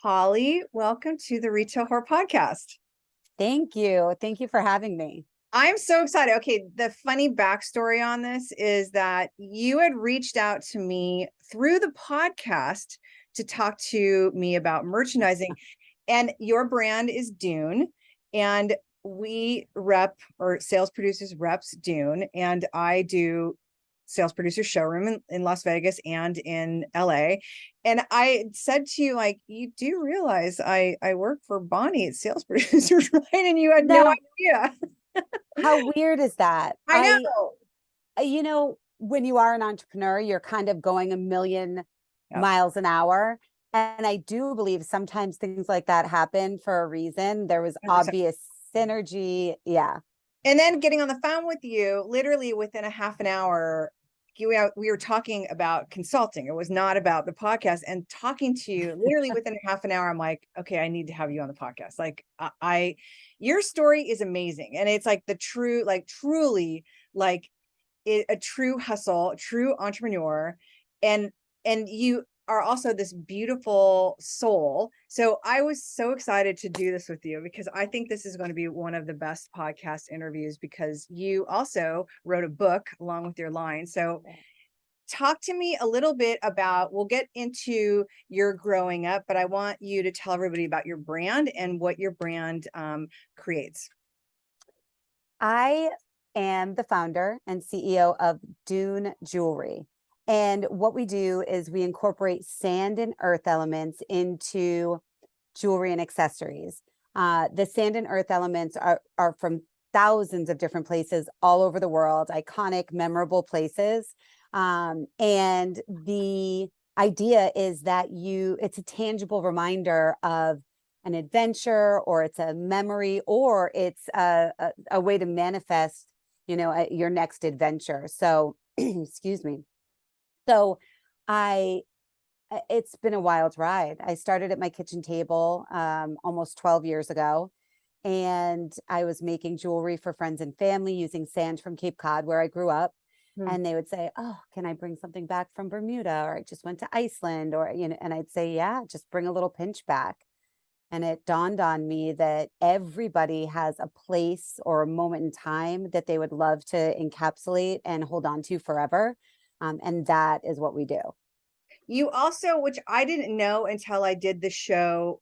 Holly, welcome to the Retail Whore Podcast. Thank you. Thank you for having me. I'm so excited. Okay, the funny backstory on this is that you had reached out to me through the podcast to talk to me about merchandising, and your brand is Dune, and we rep, or sales producers reps Dune, and I do sales producer showroom in Las Vegas and in LA. And I said to you, like, you do realize I work for Bonnie at Sales Producers, right? And you had no No, idea. how weird is that? I know. When you are an entrepreneur, you're kind of going a million Yep. miles an hour. And I do believe sometimes things like that happen for a reason. There was 100%. obvious synergy. Yeah. And then getting on the phone with you, literally within a half an hour, we were talking about consulting. It was not about the podcast. And talking to you literally within a half an hour, I'm like, okay, I need to have you on the podcast. Like your story is amazing. And it's like the true, like truly like a true hustle, a true entrepreneur. And you are also this beautiful soul. So I was so excited to do this with you because I think this is going to be one of the best podcast interviews because you also wrote a book along with your line. So talk to me a little bit about, we'll get into your growing up, but I want you to tell everybody about your brand and what your brand creates. I am the founder and CEO of Dune Jewelry. And what we do is we incorporate sand and earth elements into jewelry and accessories. The sand and earth elements are from thousands of different places all over the world, iconic, memorable places. And the idea is that it's a tangible reminder of an adventure, or it's a memory, or it's a way to manifest, your next adventure. So, excuse me. So it's been a wild ride. I started at my kitchen table almost 12 years ago, and I was making jewelry for friends and family using sand from Cape Cod, where I grew up. And they would say, oh, can I bring something back from Bermuda? Or I just went to Iceland, or, and I'd say, yeah, just bring a little pinch back. And it dawned on me that everybody has a place or a moment in time that they would love to encapsulate and hold on to forever. And that is what we do. You also, which I didn't know until I did the show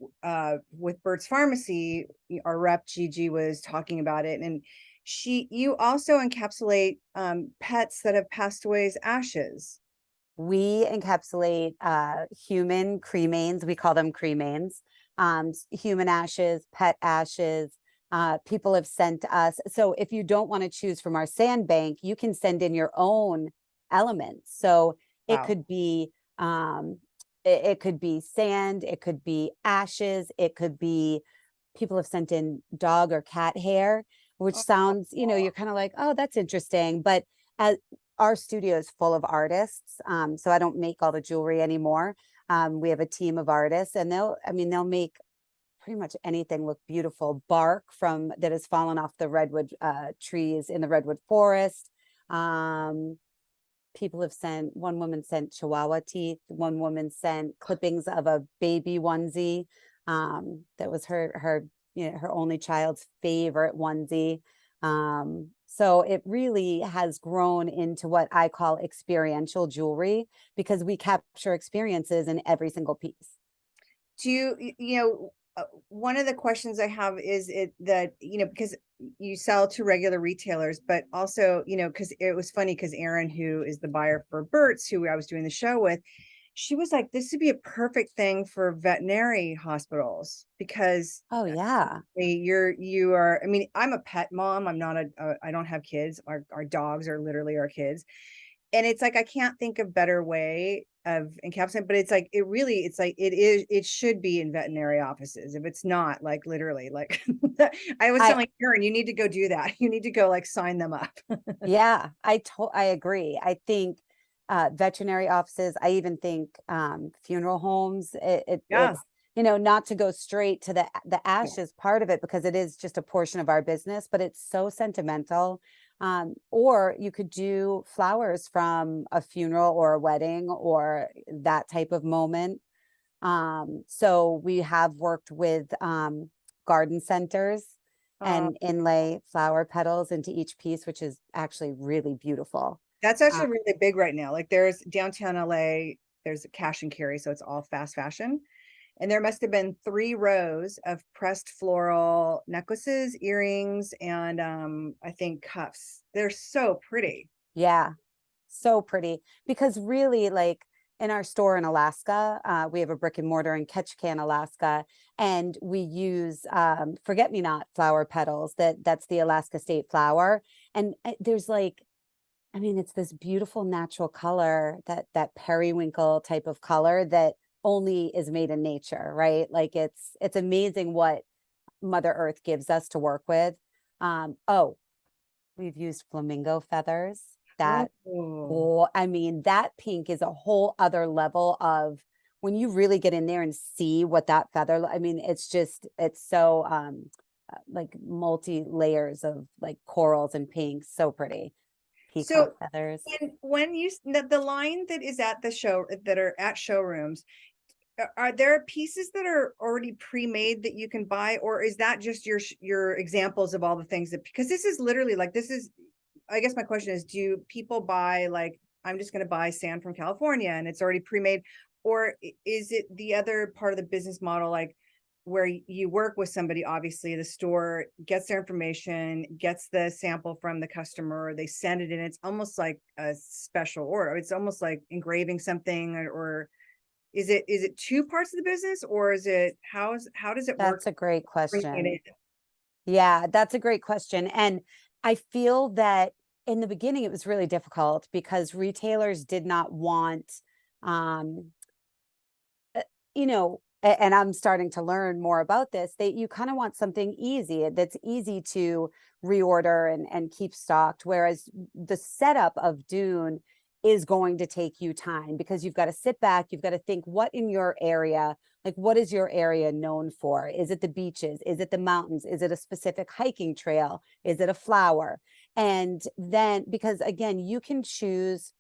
with Burt's Pharmacy, our rep Gigi was talking about it, and you also encapsulate pets that have passed away as ashes. We encapsulate human cremains. We call them cremains. Human ashes, pet ashes. People have sent us. So if you don't want to choose from our sand bank, you can send in your own elements. So it could be it could be sand, it could be ashes, it could be, people have sent in dog or cat hair, which sounds, you're kind of like, oh, that's interesting. But our studio is full of artists. So I don't make all the jewelry anymore. We have a team of artists, and they'll make pretty much anything look beautiful. Bark that has fallen off the redwood trees in the redwood forest. People have one woman sent chihuahua teeth. One woman sent clippings of a baby onesie. That was her only child's favorite onesie. So it really has grown into what I call experiential jewelry, because we capture experiences in every single piece. One of the questions I have is because you sell to regular retailers, but also, because it was funny because Erin, who is the buyer for Burt's, who I was doing the show with, she was like, this would be a perfect thing for veterinary hospitals because you are, I'm a pet mom. I'm not I don't have kids. Our dogs are literally our kids. And it's like, I can't think of better way of encapsulating, but it's like, it should be in veterinary offices. If it's not, like, literally, like, I was telling Karen, you need to go do that. You need to go, like, sign them up. Yeah, I agree. I think veterinary offices, I even think funeral homes, it's, not to go straight to the ashes part of it, because it is just a portion of our business, but it's so sentimental. Or you could do flowers from a funeral or a wedding or that type of moment. So we have worked with garden centers Uh, and inlay flower petals into each piece, which is actually really beautiful. that's Uh, actually really big right now. Like there's downtown LA, there's a cash and carry, so it's all fast fashion. And there must have been 3 rows of pressed floral necklaces, earrings, and I think cuffs. They're so pretty. yeah, so pretty because really like in our store in Alaska, we have a brick and mortar in Ketchikan, Alaska, and we use forget-me-not flower petals. That's the Alaska state flower. And there's like, I mean, it's this beautiful natural color, that periwinkle type of color that only is made in nature, right? Like it's amazing what Mother Earth gives us to work with. Oh, we've used flamingo feathers. That, Oh, oh, I mean, that pink is a whole other level of when you really get in there and see what that feather, I mean, it's just, it's so like multi layers of like corals and pinks, so pretty. Peacock so feathers. when the line that is at the show that are at showrooms, are there pieces that are already pre-made that you can buy, or is that just your examples of all the things that, because this is literally like, this is, I guess my question is, do people buy like, I'm just going to buy sand from California and it's already pre-made, or is it the other part of the business model, like where you work with somebody, obviously the store gets their information, gets the sample from the customer, they send it in, it's almost like a special order, it's almost like engraving something, or is it two parts of the business, or is it, how does it work That's a great bringing question. it Yeah, that's a great question. And I feel that in the beginning it was really difficult because retailers did not want um you know, and I'm starting to learn more about this, that you kind of want something easy that's easy to reorder and keep stocked. Whereas the setup of Dune is going to take you time because you've got to sit back, you've got to think what in your area, like what is your area known for? Is it the beaches? Is it the mountains? Is it a specific hiking trail? Is it a flower? And then because again, you can choose.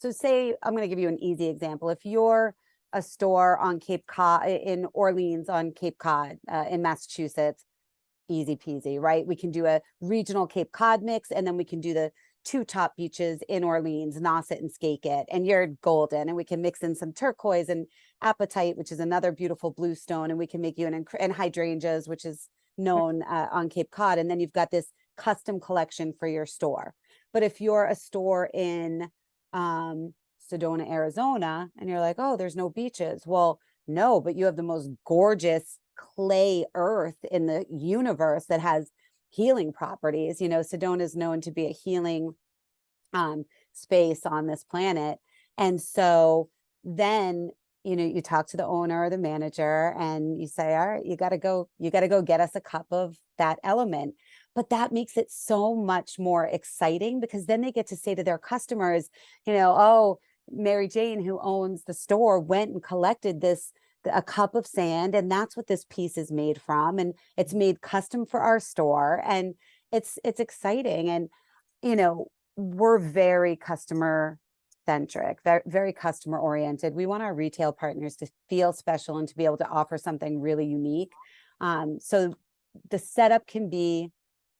So say I'm going to give you an easy example. If you're a store on Cape Cod in Orleans on Cape Cod in Massachusetts, easy peasy, right? We can do a regional Cape Cod mix, and then we can do the 2 top beaches in Orleans, Nauset and Skakit, and you're golden. And we can mix in some turquoise and apatite, which is another beautiful blue stone, and we can make you and hydrangeas, which is known on Cape Cod. And then you've got this custom collection for your store. But if you're a store in Sedona, Arizona, and you're like, oh, there's no beaches. Well, no, but you have the most gorgeous clay earth in the universe that has healing properties. You know, Sedona is known to be a healing space on this planet. And so then, you know, you talk to the owner or the manager and you say, all right, you got to go get us a cup of that element. But that makes it so much more exciting because then they get to say to their customers, you know, oh, Mary Jane, who owns the store, went and collected a cup of sand, and that's what this piece is made from, and it's made custom for our store, and it's exciting. And you know, we're very customer centric, very, very customer oriented. We want our retail partners to feel special and to be able to offer something really unique. So the setup can be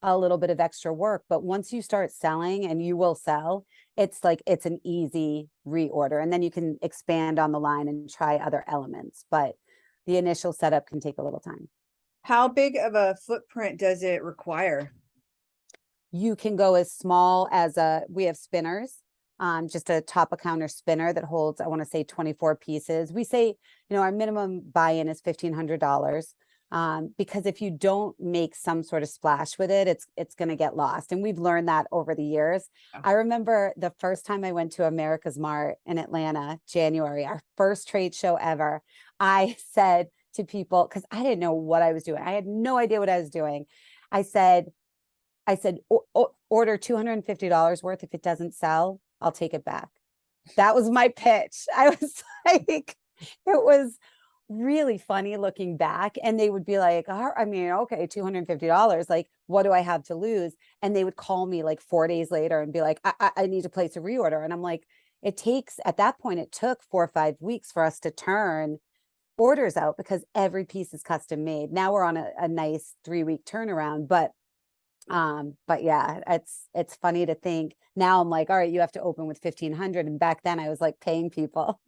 a little bit of extra work, but once you start selling, and you will sell, it's like it's an easy reorder, and then you can expand on the line and try other elements. But the initial setup can take a little time. how big of a footprint does it require? You can go as small as we have spinners, just a top of counter spinner that holds, I want to say 24 pieces. We say, you know, our minimum buy-in is $1,500. Because if you don't make some sort of splash with it, it's going to get lost. And we've learned that over the years. Yeah. I remember the first time I went to America's Mart in Atlanta, January, our first trade show ever. I said to people, because I didn't know what I was doing. I had no idea what I was doing. I said, order $250 worth. If it doesn't sell, I'll take it back. That was my pitch. I was like, it was really funny looking back. And they would be like, oh, I mean, okay, $250. Like, what do I have to lose? And they would call me like 4 days later and be like, I need to place a reorder. And I'm like, at that point, it took 4 or 5 weeks for us to turn orders out because every piece is custom made. Now we're on a nice 3-week turnaround, but yeah, it's funny to think now. I'm like, all right, you have to open with 1,500, and back then I was like paying people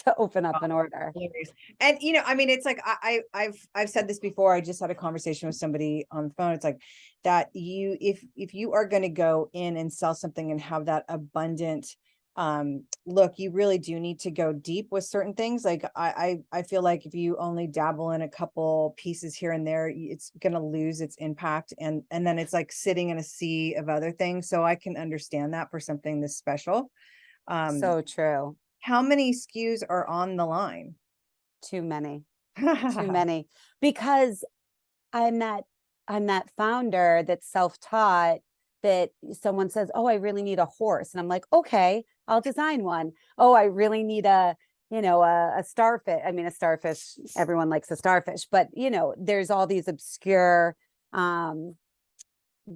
to open up an order. Hilarious. And I mean, it's like I've said this before. I just had a conversation with somebody on the phone. It's like that if you are going to go in and sell something and have that abundant look, you really do need to go deep with certain things. Like I feel like if you only dabble in a couple pieces here and there, it's going to lose its impact, and then it's like sitting in a sea of other things. So I can understand that for something this special. So true. How many SKUs are on the line? Too many, too many, because I'm that I'm that founder that's self-taught, that someone says, "Oh, I really need a horse." And I'm like, "Okay, I'll design one." "Oh, I really need a starfish." I mean, a starfish, everyone likes a starfish, but there's all these obscure, I'm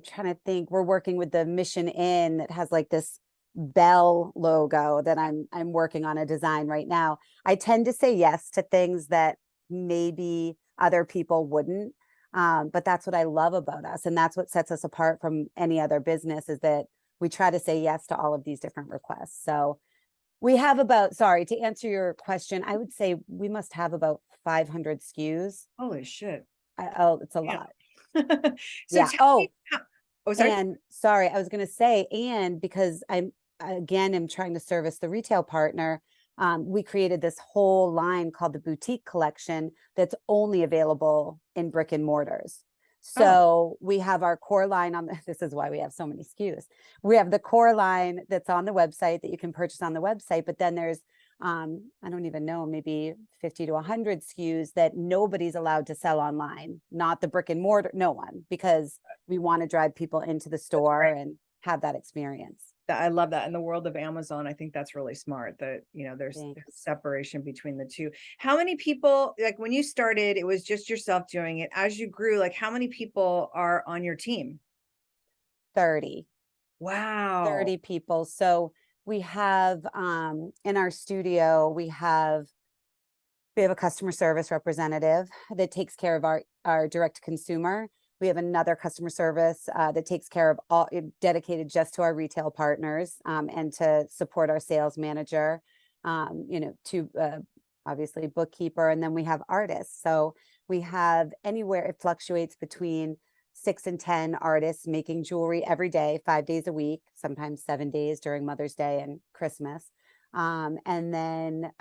trying to think. We're working with the Mission Inn that has like this bell logo that I'm working on a design right now. I tend to say yes to things that maybe other people wouldn't. But that's what I love about us. And that's what sets us apart from any other business, is that we try to say yes to all of these different requests. So we have about, sorry, to answer your question, I would say we must have about 500 SKUs. Holy shit. Oh, it's a Yeah. lot. So Yeah. tell Oh, me sorry. and sorry, I was going to say, and because I'm trying to service the retail partner, we created this whole line called the boutique collection that's only available in brick and mortars. Oh, So we have our core line this is why we have so many SKUs. We have the core line that's on the website that you can purchase on the website, but then there's I don't even know, maybe 50 to 100 SKUs that nobody's allowed to sell online, not the brick and mortar, no one, because we want to drive people into the store right. and have that experience. I love that. In the world of Amazon, I think that's really smart that, there's Thanks. separation between the two. How many people, like when you started, it was just yourself doing it. As you grew, like how many people are on your team? 30. Wow. 30 people. So we have in our studio, we have a customer service representative that takes care of our direct consumer. We have another customer service that takes care of all, dedicated just to our retail partners, and to support our sales manager, to obviously bookkeeper. And then we have artists. So we have anywhere, it fluctuates between 6 and 10 artists making jewelry every day, 5 days a week, sometimes 7 days during Mother's Day and Christmas. And then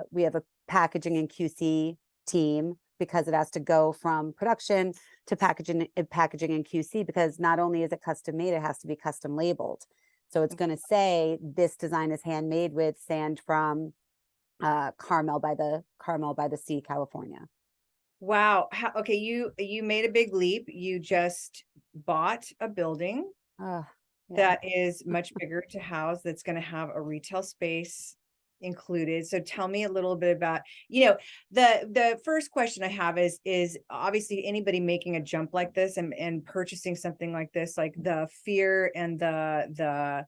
we have a packaging and QC team, because it has to go from production to packaging and QC, because not only is it custom made, it has to be custom labeled. So it's going to say this design is handmade with sand from Carmel by the Sea, California. Wow. Okay, you made a big leap. You just bought a building Oh, yeah. that is much bigger to house, that's going to have a retail space included. So tell me a little bit about, the first question I have is obviously anybody making a jump like this and purchasing something like this, like the fear and the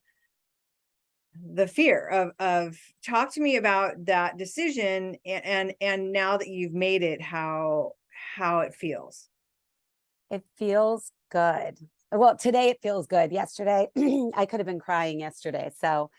fear of talk to me about that decision, and now that you've made it, how it feels. It feels good. Well, today it feels good. Yesterday, I could have been crying yesterday. So,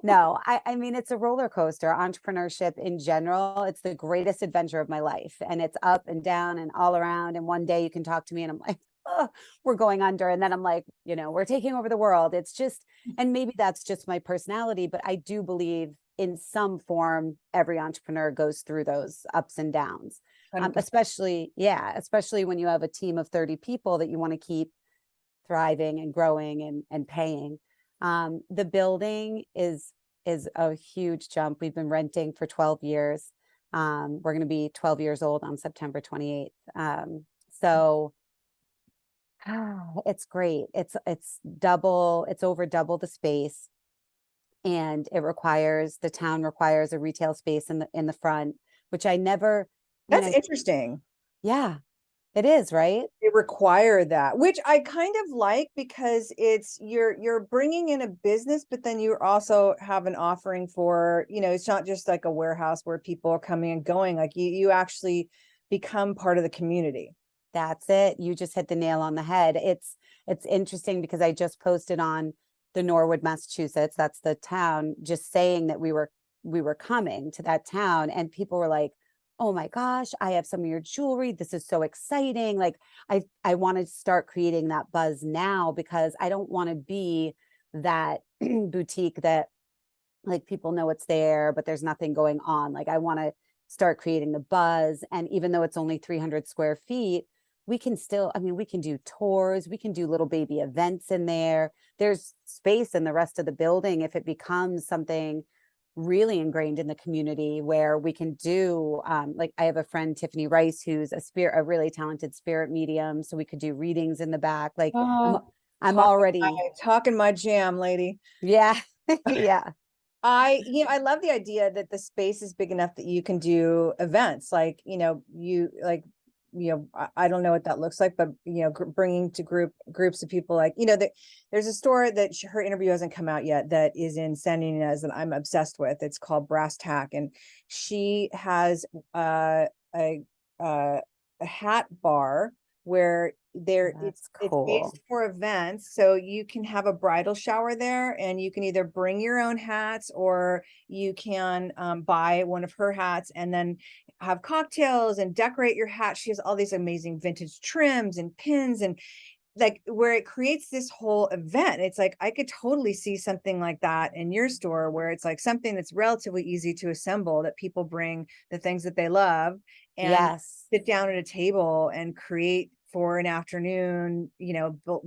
no, I mean, it's a roller coaster. Entrepreneurship in general, it's the greatest adventure of my life. And it's up and down and all around. And one day you can talk to me and I'm like, oh, we're going under. And then I'm like, we're taking over the world. It's just, and maybe that's just my personality, but I do believe in some form, every entrepreneur goes through those ups and downs. 100%. Especially when you have a team of 30 people that you want to keep thriving and growing and paying. The building is a huge jump. We've been renting for 12 years. We're going to be 12 years old on September 28th. So it's great. It's over double the space, and the town requires a retail space in the front, which I never, That's interesting. yeah. It is, right? They require that, which I kind of like, because it's you're bringing in a business, but then you also have an offering for, it's not just like a warehouse where people are coming and going. Like you actually become part of the community. That's it. You just hit the nail on the head. It's interesting because I just posted on the Norwood, Massachusetts, that's the town, just saying that we were coming to that town, and people were like, "Oh my gosh, I have some of your jewelry. This is so exciting." Like I want to start creating that buzz now, because I don't want to be that boutique that, like, people know it's there, but there's nothing going on. Like, I want to start creating the buzz. And even though it's only 300 square feet, we can still, I mean, we can do tours, we can do little baby events in there. There's space in the rest of the building if it becomes something really ingrained in the community, where we can do, like, I have a friend, Tiffany Rice, who's a really talented spirit medium. So we could do readings in the back. Like, I'm, Oh, I'm already, talking my jam, lady. yeah, yeah, I love the idea that the space is big enough that you can do events, like, I don't know what that looks like, but bringing to groups of people, like, there's a store that her interview hasn't come out yet, that is in San Ynez, that I'm obsessed with. It's called Brass Tack, and she has a a hat bar where there that's it's cool. based for events, so you can have a bridal shower there, and you can either bring your own hats, or you can buy one of her hats and then have cocktails and decorate your hat. She has all these amazing vintage trims and pins, and like, where it creates this whole event. It's like, I could totally see something like that in your store, where it's like something that's relatively easy to assemble, that people bring the things that they love and Yes. sit down at a table and create for an afternoon,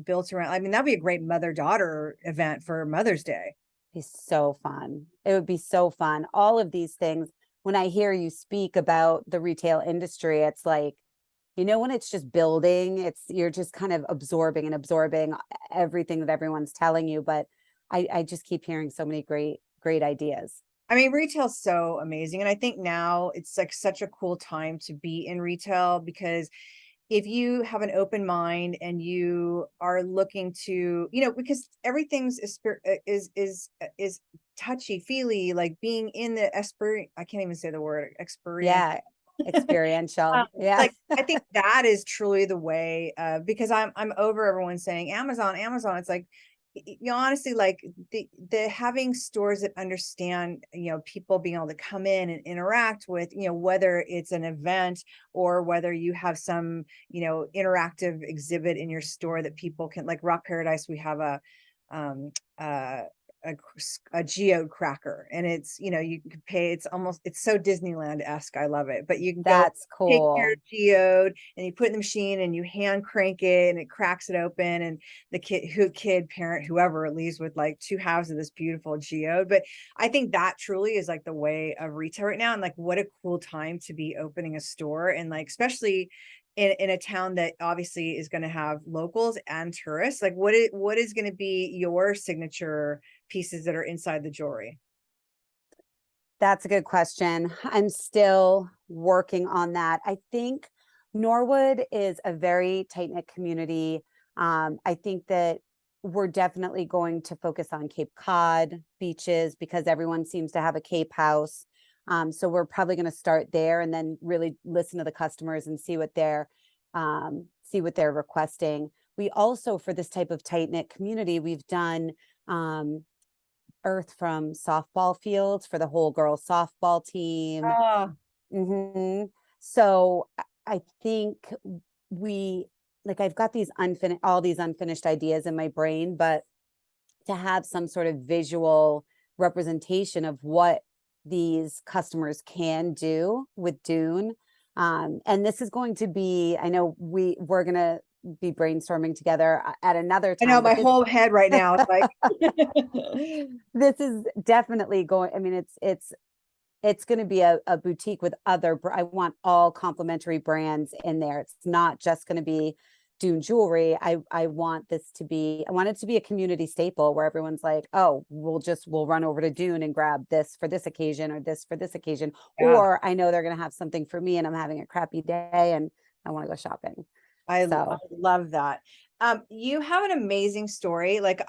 built around. I mean, that'd be a great mother-daughter event for Mother's Day. Be so fun. It would be so fun. All of these things, when I hear you speak about the retail industry, it's like, when it's just building, you're just kind of absorbing everything that everyone's telling you. But I just keep hearing so many great ideas. I mean, retail's so amazing. And I think now it's like such a cool time to be in retail, because if you have an open mind and you are looking to, because everything's is touchy feely, like being in the I can't even say the word experiential. Yeah. Experiential. Yeah. Like, I think that is truly the way, because I'm over everyone saying Amazon, Amazon. It's like, honestly, like, the having stores that understand, people being able to come in and interact with, whether it's an event or whether you have some, interactive exhibit in your store that people can, like Rock Paradise, we have um uh a geode cracker, and it's, you can pay, it's so Disneyland-esque. I love it. But you can go That's take your cool. geode and you put it in the machine and you hand crank it and it cracks it open, and the parent, whoever, leaves with like two halves of this beautiful geode. But I think that truly is like the way of retail right now, and like, what a cool time to be opening a store, and like, especially in a town that obviously is going to have locals and tourists. Like, what is going to be your signature pieces that are inside the jewelry? That's a good question. I'm still working on that. I think Norwood is a very tight-knit community. I think that we're definitely going to focus on Cape Cod beaches, because everyone seems to have a Cape house. So we're probably going to start there, and then really listen to the customers and see what they're requesting. We also, for this type of tight-knit community, we've done earth from softball fields for the whole girls softball team. Oh, So I think we, like, I've got all these unfinished ideas in my brain, but to have some sort of visual representation of what these customers can do with Dune. And this is going to be, I know we're going to be brainstorming together at another I know, time, my but whole head right now is like, this is definitely going, I mean, it's going to be a boutique with I want all complementary brands in there. It's not just going to be Dune Jewelry. I want I want it to be a community staple, where everyone's like, oh, we'll run over to Dune and grab this for this occasion, or this for this occasion. yeah. Or I know they're going to have something for me and I'm having a crappy day, and I want to go shopping. I So love that. You have an amazing story. Like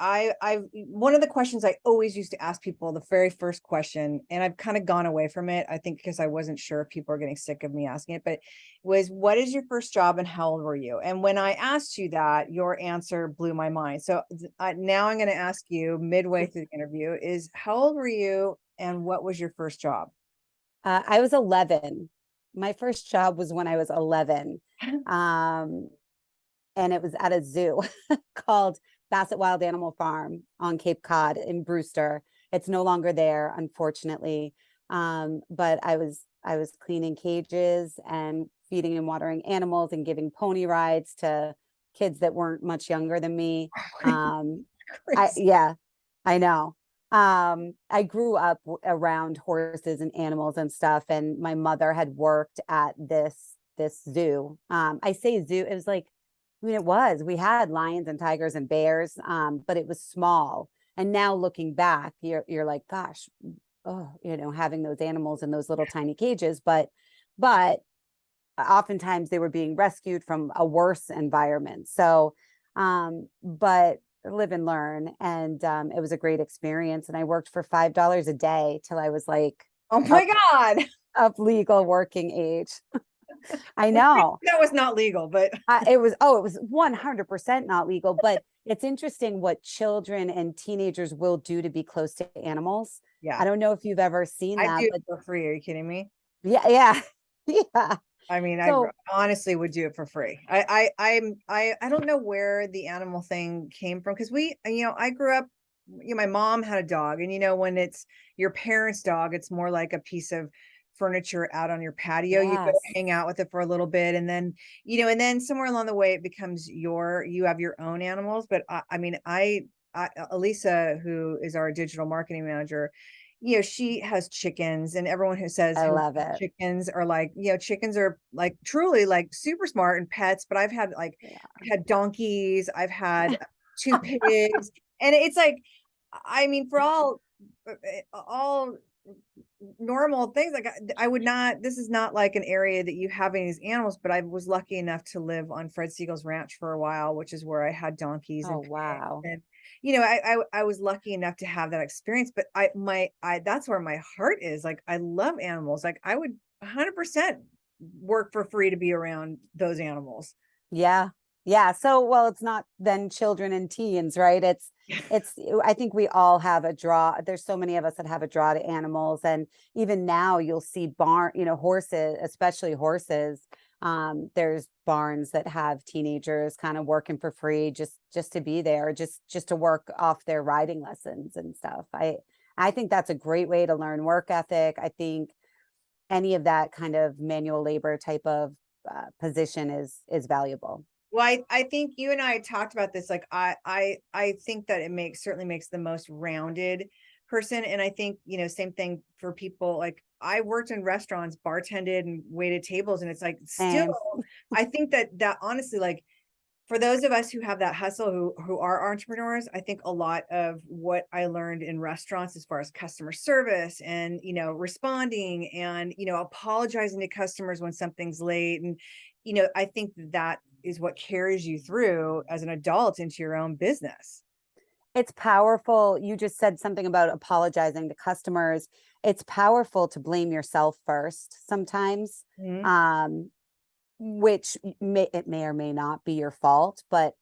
one of the questions I always used to ask people, the very first question, and I've kind of gone away from it, I think because I wasn't sure if people are getting sick of me asking it, but was, what is your first job and how old were you? And when I asked you that, your answer blew my mind. So now I'm going to ask you midway through the interview is, how old were you and what was your first job? I was 11. My first job was when I was 11. Um, and it was at a zoo called Bassett Wild Animal Farm on Cape Cod in Brewster. It's no longer there, unfortunately. But I was cleaning cages and feeding and watering animals and giving pony rides to kids that weren't much younger than me. Crazy. Yeah, I know. I grew up around horses and animals and stuff, and my mother had worked at this zoo. I say zoo, it was like, I mean, it was, we had lions and tigers and bears, but it was small. And now looking back, you're like, gosh, oh, having those animals in those little tiny cages, but oftentimes they were being rescued from a worse environment. So, but live and learn. And it was a great experience. And I worked for $5 a day till I was like Oh my up, God. up legal working age. I know. That was not legal, but It was 100% not legal, but it's interesting what children and teenagers will do to be close to animals. yeah, I don't know if you've ever seen I that, do it but for free. Are you kidding me? yeah, yeah, yeah. I mean, I So honestly would do it for free. I don't know where the animal thing came from because I grew up, my mom had a dog, and when it's your parents' dog, it's more like a piece of furniture out on your patio. You go yes. hang out with it for a little bit, and then somewhere along the way, it becomes you have your own animals. But I mean, Elisa, who is our digital marketing manager, she has chickens, and everyone who says I who love has it. chickens are like, chickens are like truly like super smart and pets, but I've had donkeys, I've had two pigs, and it's like, I mean, for all normal things, like I would not, this is not like an area that you have any of these animals, but I was lucky enough to live on Fred Siegel's ranch for a while, which is where I had donkeys Oh, and pigs. wow. And I was lucky enough to have that experience, but that's where my heart is. Like, I love animals. Like, I would 100% work for free to be around those animals. Yeah. Yeah. So, well, it's not then children and teens, right? I think we all have a draw. There's so many of us that have a draw to animals. And even now you'll see horses, especially horses. There's barns that have teenagers kind of working for free just to be there, just to work off their riding lessons and stuff. I think that's a great way to learn work ethic. I think any of that kind of manual labor type of position is valuable. Well, I think you and I talked about this. Like, I think that certainly makes the most rounded person. And I think, same thing for people. Like, I worked in restaurants, bartended and waited tables. And it's like, still, And I think that honestly, like, for those of us who have that hustle, who are entrepreneurs, I think a lot of what I learned in restaurants as far as customer service and, responding and, apologizing to customers when something's late. And, I think that is what carries you through as an adult into your own business. it's powerful. You just said something about apologizing to customers. It's powerful to blame yourself first sometimes, Mhm. um, which may or may not be your fault, but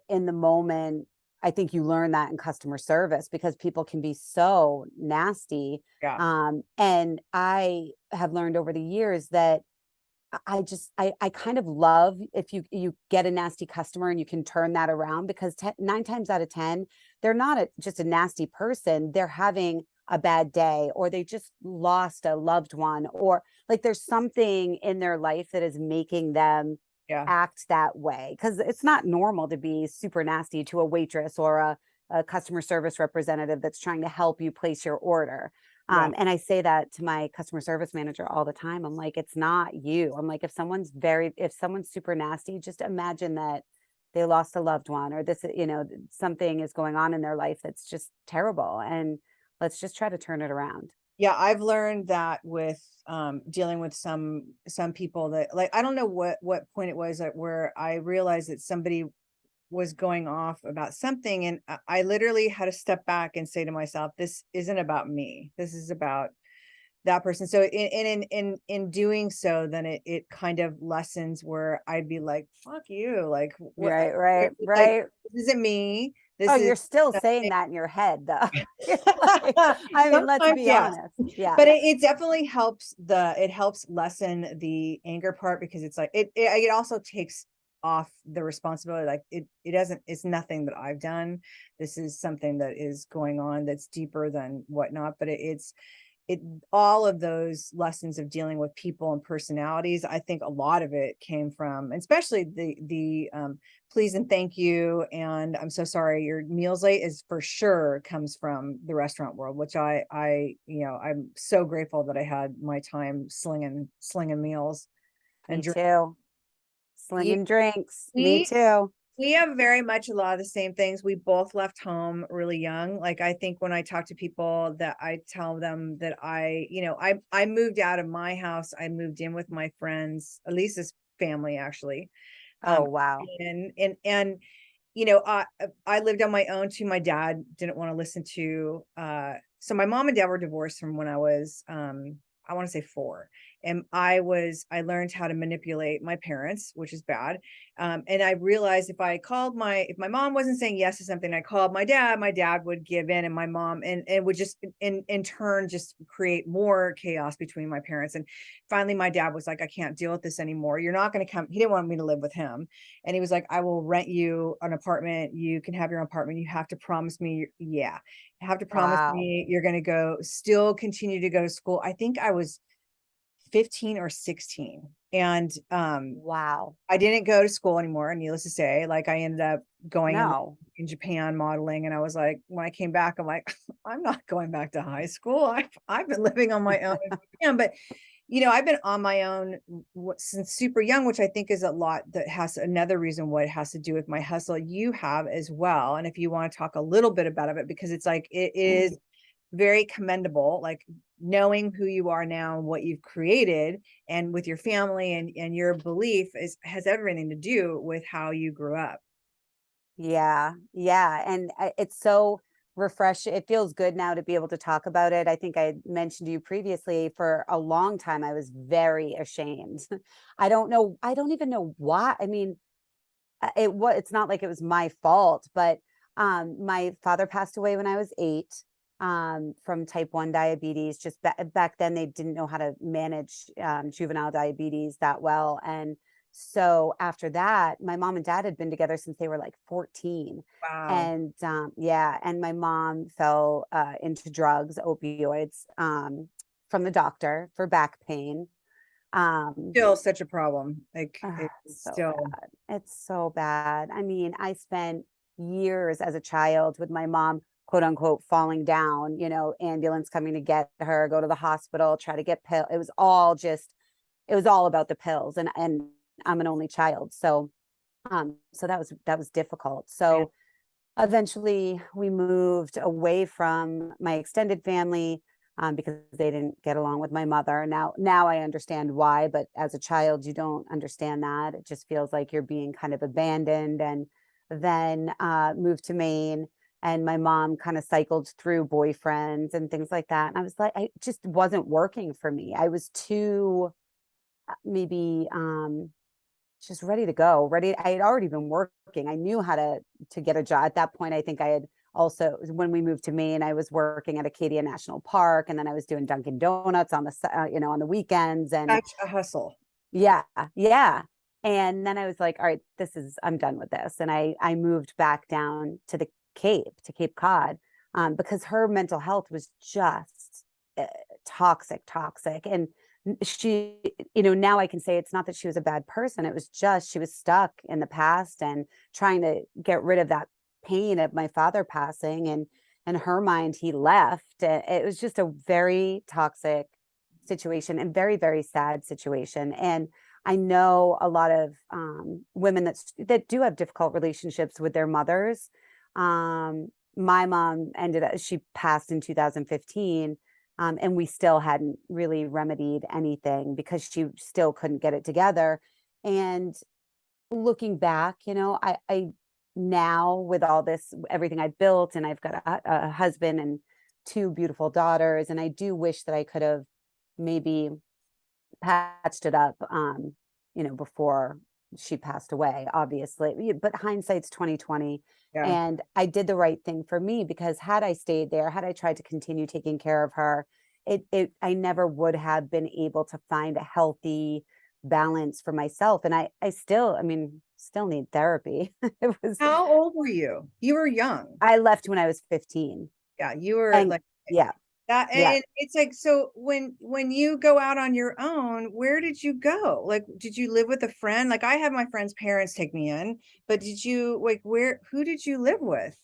in the moment, I think you learn that in customer service because people can be so nasty. Yeah. And I have learned over the years that I kind of love if you get a nasty customer and you can turn that around because 9 times out of 10, they're not just a nasty person. They're having a bad day or they just lost a loved one or like there's something in their life that is making them Yeah. act that way because it's not normal to be super nasty to a waitress or a customer service representative that's trying to help you place your order. Yeah. And I say that to my customer service manager all the time. I'm like, it's not you. I'm like, if someone's super nasty, just imagine that they lost a loved one or something is going on in their life that's just terrible. And let's just try to turn it around. Yeah, I've learned that with dealing with some people that, like, I don't know what point it was at where I realized that somebody was going off about something, and I literally had to step back and say to myself, this isn't about me. This is about that person. So in doing so, then it kind of lessens where I'd be like, fuck you, like what, Right, right, like, right. this isn't me. Oh, This is you're still saying that in your head though. You're like, I mean, let's sometimes, be yes. honest. Yeah. But it definitely helps it helps lessen the anger part, because it's like it also takes off the responsibility. Like it doesn't, it's nothing that I've done. This is something that is going on that's deeper than whatnot. But it all of those lessons of dealing with people and personalities, I think a lot of it came from, especially the please and thank you, and I'm so sorry your meal's late, is for sure comes from the restaurant world, which I'm so grateful that I had my time slinging meals and Me drink. too. Slinging drinks. Me we too. we have very much a lot of the same things. We both left home really young. Like, I think when I talk to people, that I tell them that I moved out of my house. I moved in with my friends, Elisa's family, actually. Oh, Um, wow. and I lived on my own too. My dad didn't want to listen to, so my mom and dad were divorced from when I was, I want to say 4. And I learned how to manipulate my parents, which is bad. And I realized if my mom wasn't saying yes to something, I called my dad would give in, and my mom, and would just in turn just create more chaos between my parents. And finally my dad was like, I can't deal with this anymore. You're not going to come. He didn't want me to live with him. And he was like, I will rent you an apartment. You can have your own apartment. You have to promise me. Yeah. You have to promise Wow. me you're going to still continue to go to school. I think I was 15 or 16. And Wow. I didn't go to school anymore. Needless to say, like, I ended up going No. in Japan modeling. And I was like, when I came back, I'm like, I'm not going back to high school. I've been living on my own in Japan. But I've been on my own since super young, which I think is a lot, that has another reason what it has to do with my hustle. You have as well. And if you want to talk a little bit about it, because it's like, it is very commendable, like knowing who you are now and what you've created, and with your family, and your belief has everything to do with how you grew up. Yeah, yeah, and it's so refreshing. It feels good now to be able to talk about it. I think I mentioned to you previously, for a long time I was very ashamed. I don't know, I don't even know why. I mean, it's not like it was my fault, but my father passed away when I was 8, from type 1 diabetes. Just back then they didn't know how to manage juvenile diabetes that well. And so after that, my mom and dad had been together since they were like 14. Wow. And yeah, and my mom fell into drugs, opioids, from the doctor for back pain. um Still such a problem. Like, Ah, it's so still. bad. It's so bad. I mean, I spent years as a child with my mom, quote unquote, falling down, ambulance coming to get her, go to the hospital, try to get pill. It was all about the pills. And I'm an only child. So that was difficult. Yeah. So eventually we moved away from my extended family, because they didn't get along with my mother. Now I understand why, but as a child you don't understand that. It just feels like you're being kind of abandoned. And then moved to Maine, and my mom kind of cycled through boyfriends and things like that, and I was like, it just wasn't working for me. I was too, maybe, just ready to go. I had already been working. I knew how to get a job. At that point, I think I had also, when we moved to Maine, I was working at Acadia National Park, and then I was doing Dunkin' Donuts on on the weekends. And Such a hustle. yeah, yeah. And then I was like, all right, I'm done with this. And I moved back down to the Cape Cod, because her mental health was just uh, toxic. And she, now I can say it's not that she was a bad person. It was just, she was stuck in the past and trying to get rid of that pain of my father passing. And in her mind, he left. It was just a very toxic situation, and very, very sad situation. And I know a lot of women that do have difficult relationships with their mothers. My mom she passed in 2015. And we still hadn't really remedied anything because she still couldn't get it together. And looking back, I now with all this, everything I built, and I've got a husband and two beautiful daughters, and I do wish that I could have maybe patched it up, before she passed away, obviously. But hindsight's 2020. Yeah. And I did the right thing for me, because had I stayed there, had I tried to continue taking care of her, I never would have been able to find a healthy balance for myself. And I still, still need therapy. It was, How old were you? You were young. I left when I was 15. Yeah, you were And like yeah, that. yeah. And it's like, so when you go out on your own, where did you go? Like, did you live with a friend? Like, I had my friend's parents take me in, but did you, like, who did you live with?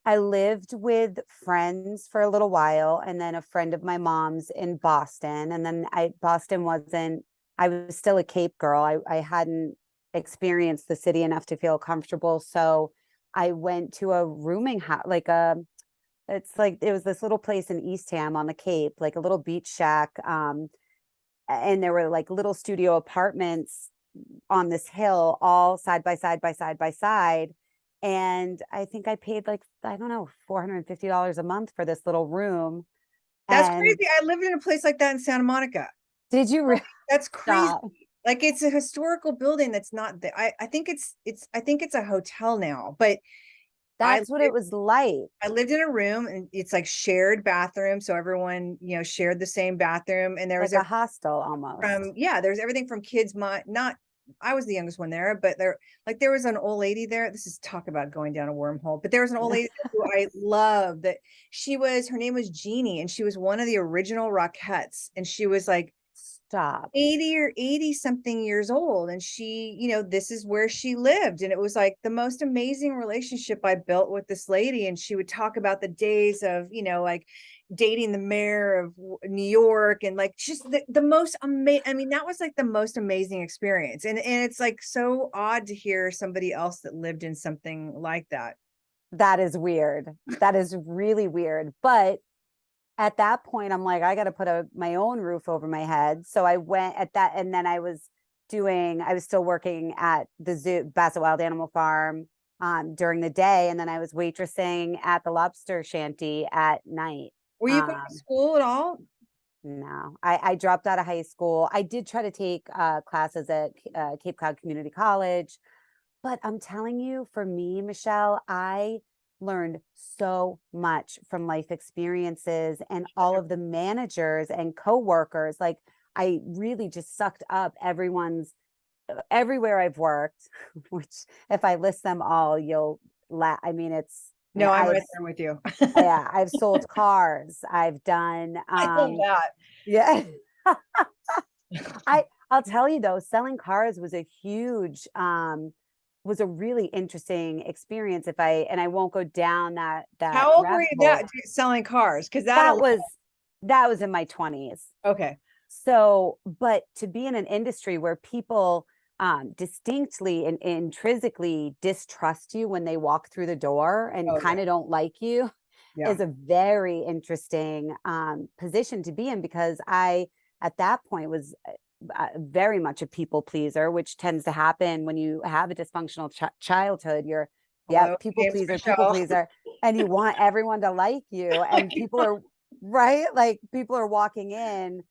I lived with friends for a little while, and then a friend of my mom's in Boston. And then Boston wasn't, I was still a Cape girl. I hadn't experienced the city enough to feel comfortable. So I went to a rooming house, it's like, it was this little place in Eastham on the Cape, like a little beach shack. And there were like little studio apartments on this hill, all side by side by side by side. And I think I paid like, I don't know, $450 a month for this little room. That's And crazy. I lived in a place like that in Santa Monica. did you really That's crazy. stop? Like, it's a historical building that's not there. I think it's a hotel now, but I That's what it was like. I lived in a room, and it's like shared bathroom. So everyone, shared the same bathroom. And there was Like a hostel almost. there's everything from kids, not, I was the youngest one there, but there was an old lady there. This is talk about going down a wormhole, but there was an old lady who I loved, that her name was Jeannie, and she was one of the original Rockettes. And she was like Stop. 80 or 80 something years old, and she, this is where she lived. And it was like the most amazing relationship I built with this lady. And she would talk about the days of, like dating the mayor of New York, and like just the most amazing, that was like the most amazing experience. And it's like so odd to hear somebody else that lived in something like that. That is weird. That is really weird. But at that point, I'm like, I got to put my own roof over my head. So I went at that. And then I was still working at the zoo, Bassett Wild Animal Farm, during the day. And then I was waitressing at the lobster shanty at night. Were you going to school at all? No, I dropped out of high school. I did try to take classes at Cape Cod Community College. But I'm telling you, for me, Michelle, I learned so much from life experiences and all of the managers and coworkers. Like, I really just sucked up everywhere I've worked, which if I list them all, you'll laugh. It's, No, I'm right there with you. yeah, I've sold cars. I've done, I love that. yeah. I'll tell you though, selling cars was was a really interesting experience. And I won't go down that How old were rabbit you hole. selling cars? Because That was in my 20s. okay. So, but to be in an industry where people distinctly and intrinsically distrust you when they walk through the door and Oh, kind of don't like you yeah. is a very interesting position to be in, because I, at that point, was very much a people pleaser, which tends to happen when you have a dysfunctional childhood. You're, yeah, Hello, people James pleaser, Michelle. people pleaser, and you want everyone to like you. And people are right, like people are walking in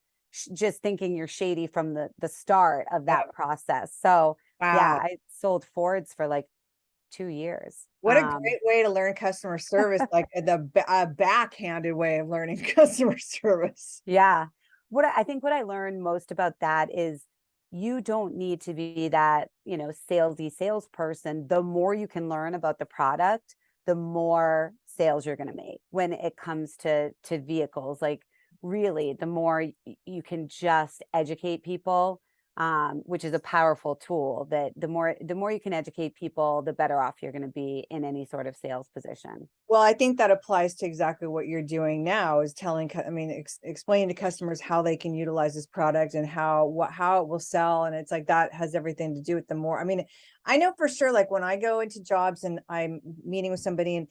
just thinking you're shady from the start of that Yeah. process. So yeah, Wow. I sold Fords for like 2 years. What a great way to learn customer service, like a backhanded way of learning customer service. Yeah. I think what I learned most about that is you don't need to be that, salesy salesperson. The more you can learn about the product, the more sales you're going to make when it comes to vehicles. Like, really, the more you can just educate people, which is a powerful tool. That the more you can educate people, the better off you're going to be in any sort of sales position. Well, I think that applies to exactly what you're doing now, is explaining to customers how they can utilize this product and how it will sell. And it's like, that has everything to do with the more, I know for sure, like when I go into jobs and I'm meeting with somebody and,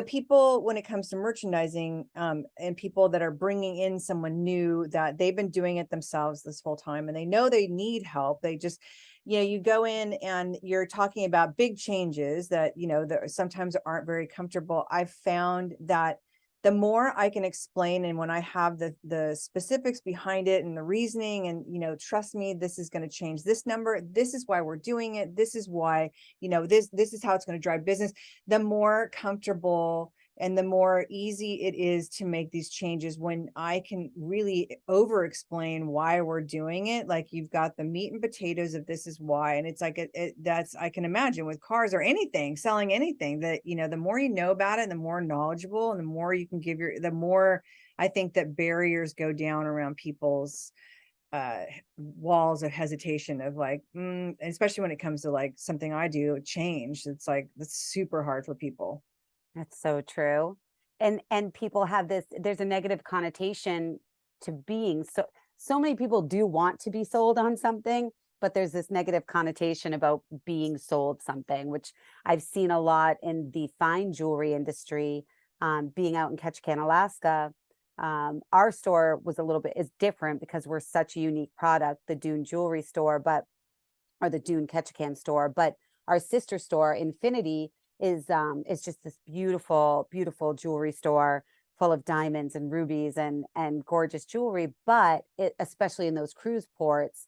people, when it comes to merchandising, and people that are bringing in someone new that they've been doing it themselves this whole time and they know they need help. They just, you go in and you're talking about big changes that, that sometimes aren't very comfortable. I've found that the more I can explain, and when I have the specifics behind it and the reasoning, and trust me, this is going to change this number. This is why we're doing it. This is why, this is how it's going to drive business. The more comfortable and the more easy it is to make these changes when I can really over explain why we're doing it. Like, you've got the meat and potatoes of this is why. And it's like, that's, I can imagine with cars or anything, selling anything, that, the more you know about it, the more knowledgeable, and the more you can give the more I think that barriers go down around people's walls of hesitation of like, especially when it comes to like something I do, change. It's like, that's super hard for people. That's so true. And people have this, there's a negative connotation to being so many people do want to be sold on something, but there's this negative connotation about being sold something, which I've seen a lot in the fine jewelry industry. Being out in Ketchikan, Alaska, our store was a little bit is different because we're such a unique product, the Dune Jewelry store, or the Dune Ketchikan store, but our sister store, Infinity, is just this beautiful, beautiful jewelry store full of diamonds and rubies and gorgeous jewelry. But especially in those cruise ports,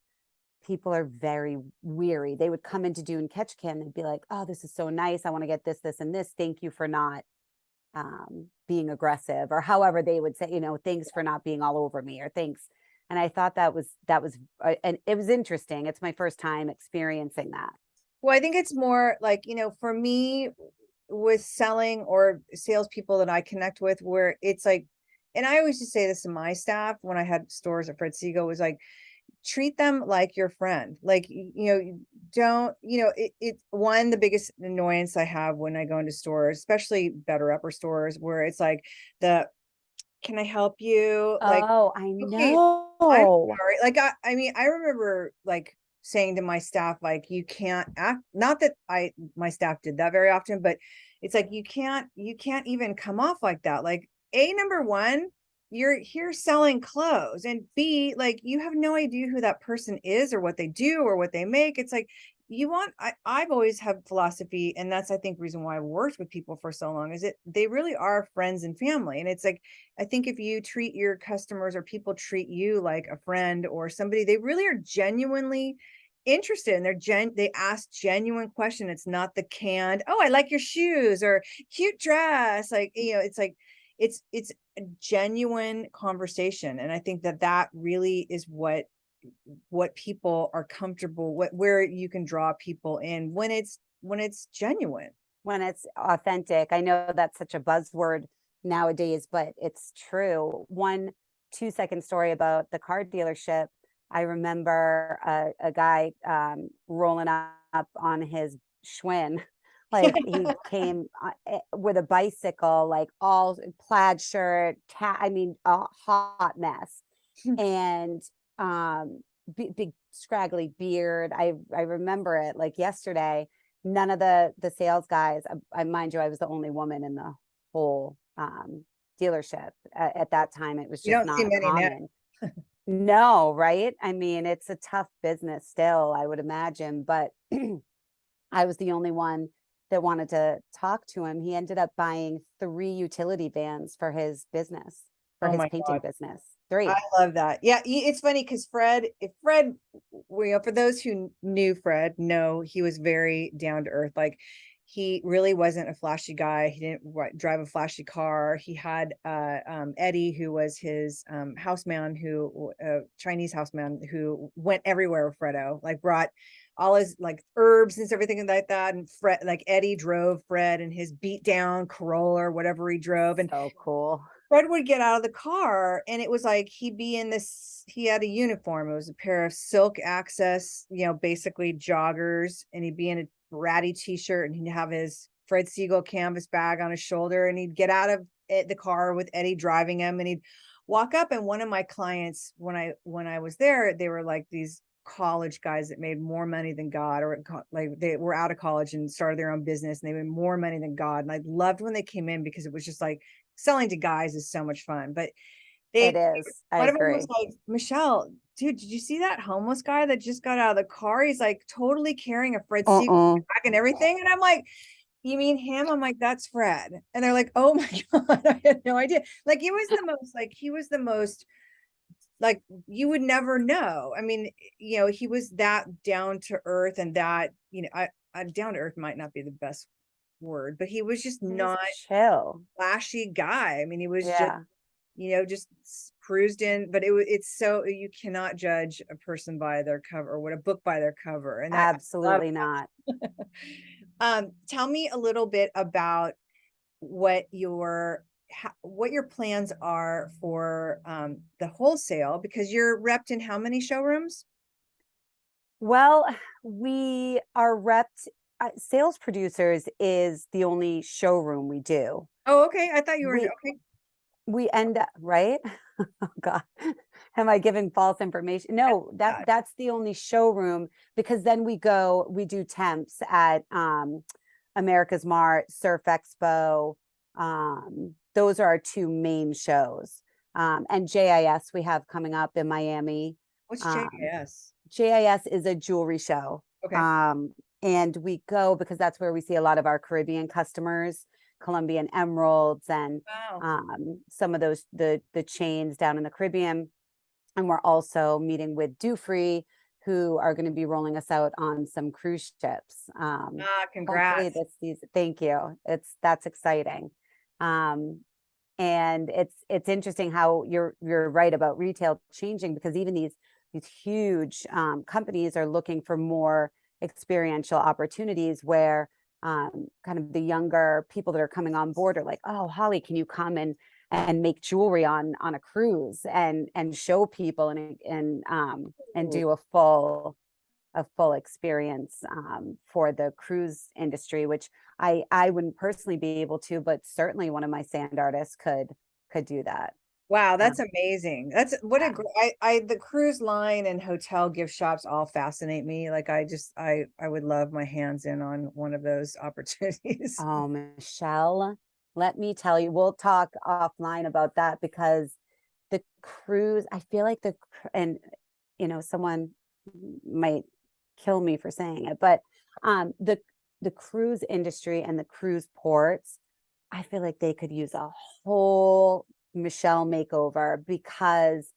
people are very weary. They would come into Dune Ketchikan and be like, "Oh, this is so nice. I want to get this, this, and this. Thank you for not being aggressive," or however they would say, "Thanks for not being all over me," or "Thanks." And I thought that was and it was interesting. It's my first time experiencing that. Well, I think it's more like, for me, with selling or salespeople that I connect with, where it's like, and I always just say this to my staff when I had stores at Fred Segal, was like, treat them like your friend. Like, you don't, it's one, the biggest annoyance I have when I go into stores, especially better upper stores, where it's like can I help you? Like, Oh, I okay, I'm know. sorry. Like, I mean, I remember like saying to my staff, like, you can't act, not that my staff did that very often, but it's like, you can't even come off like that. Like, number one, you're here selling clothes, and B, like, you have no idea who that person is or what they do or what they make. It's like, I've always had philosophy, and that's, I think, reason why I've worked with people for so long, is it they really are friends and family. And it's like, I think if you treat your customers, or people treat you like a friend or somebody, they really are genuinely interested, and they ask genuine question. It's not the canned, "Oh, I like your shoes," or "Cute dress." Like, it's like, it's a genuine conversation. And I think that really is what people are comfortable, where you can draw people in when it's genuine. When it's authentic. I know that's such a buzzword nowadays, but it's true. One 2-second story about the car dealership. I remember a guy rolling up on his Schwinn. Like, he came with a bicycle, like all plaid shirt, I mean, a hot mess. And big scraggly beard. I remember it like yesterday. None of the sales guys, I mind you, I was the only woman in the whole dealership at that time. It was You just don't see not many now. common. No, right? I mean, it's a tough business still, I would imagine, but I was the only one that wanted to talk to him. He ended up buying 3 utility vans for his business, for Oh his my painting God. business. I 3. love that. Yeah, it's funny because Fred, for those who knew Fred, know he was very down to earth. Like, he really wasn't a flashy guy. He didn't drive a flashy car. He had Eddie, who was his houseman, who Chinese houseman, who went everywhere with Fredo, like brought all his like herbs and everything like that. And Fred, like, Eddie drove Fred in his beat down Corolla or whatever he drove, and So cool. Fred would get out of the car, and it was like he had a uniform. It was a pair of silk access, basically joggers, and he'd be in a ratty t-shirt, and he'd have his Fred Segal canvas bag on his shoulder, and he'd get out of the car with Eddie driving him, and he'd walk up. And one of my clients, when I was there, they were like these college guys that made more money than God, or like they were out of college and started their own business and they made more money than God. And I loved when they came in because it was just like selling to guys is so much fun. But It they, is. I one of them was agree. like, Michelle, dude, did you see that homeless guy that just got out of the car? He's like totally carrying a Fred Segal Uh-uh. bag and everything. And I'm like, you mean him? I'm like, that's Fred. And they're like, oh my God, I had no idea. Like he was the most like you would never know. I mean, he was that down to earth and that, I down to earth might not be the best word, but he was just He was not chill. flashy guy. I mean, he was just, Yeah, just cruised in, but it's so you cannot judge a person by their cover or what a book by their cover. And I love absolutely not. that. Tell me a little bit about what your plans are for the wholesale, because you're repped in how many showrooms? Well, we are repped. Sales producers is the only showroom we do. Oh, okay. I thought you were We okay. we end up right. Oh God, am I giving false information? No, that's the only showroom because then we do temps at America's Mart, Surf Expo. Those are our two main shows. And JIS we have coming up in Miami. What's Um, JAS? JIS is a jewelry show. Okay. Um, and we go because that's where we see a lot of our Caribbean customers, Colombian emeralds and Wow. some of those the chains down in the Caribbean. And we're also meeting with Dufree, who are going to be rolling us out on some cruise ships. Hopefully Congrats. this season. Thank you. That's exciting. Um, and it's interesting how you're right about retail changing because even these huge companies are looking for more experiential opportunities where kind of the younger people that are coming on board are like, oh, Holly, can you come and make jewelry on a cruise and show people and Ooh. do a full experience for the cruise industry, which I wouldn't personally be able to, but certainly one of my sand artists could do that. Wow, Um, that's amazing. That's what a yeah. great, the cruise line and hotel gift shops all fascinate me. Like I would love my hands in on one of those opportunities. Oh, Michelle, let me tell you, we'll talk offline about that because the cruise, I feel like and someone might kill me for saying it, but the cruise industry and the cruise ports, I feel like they could use a whole Michelle makeover because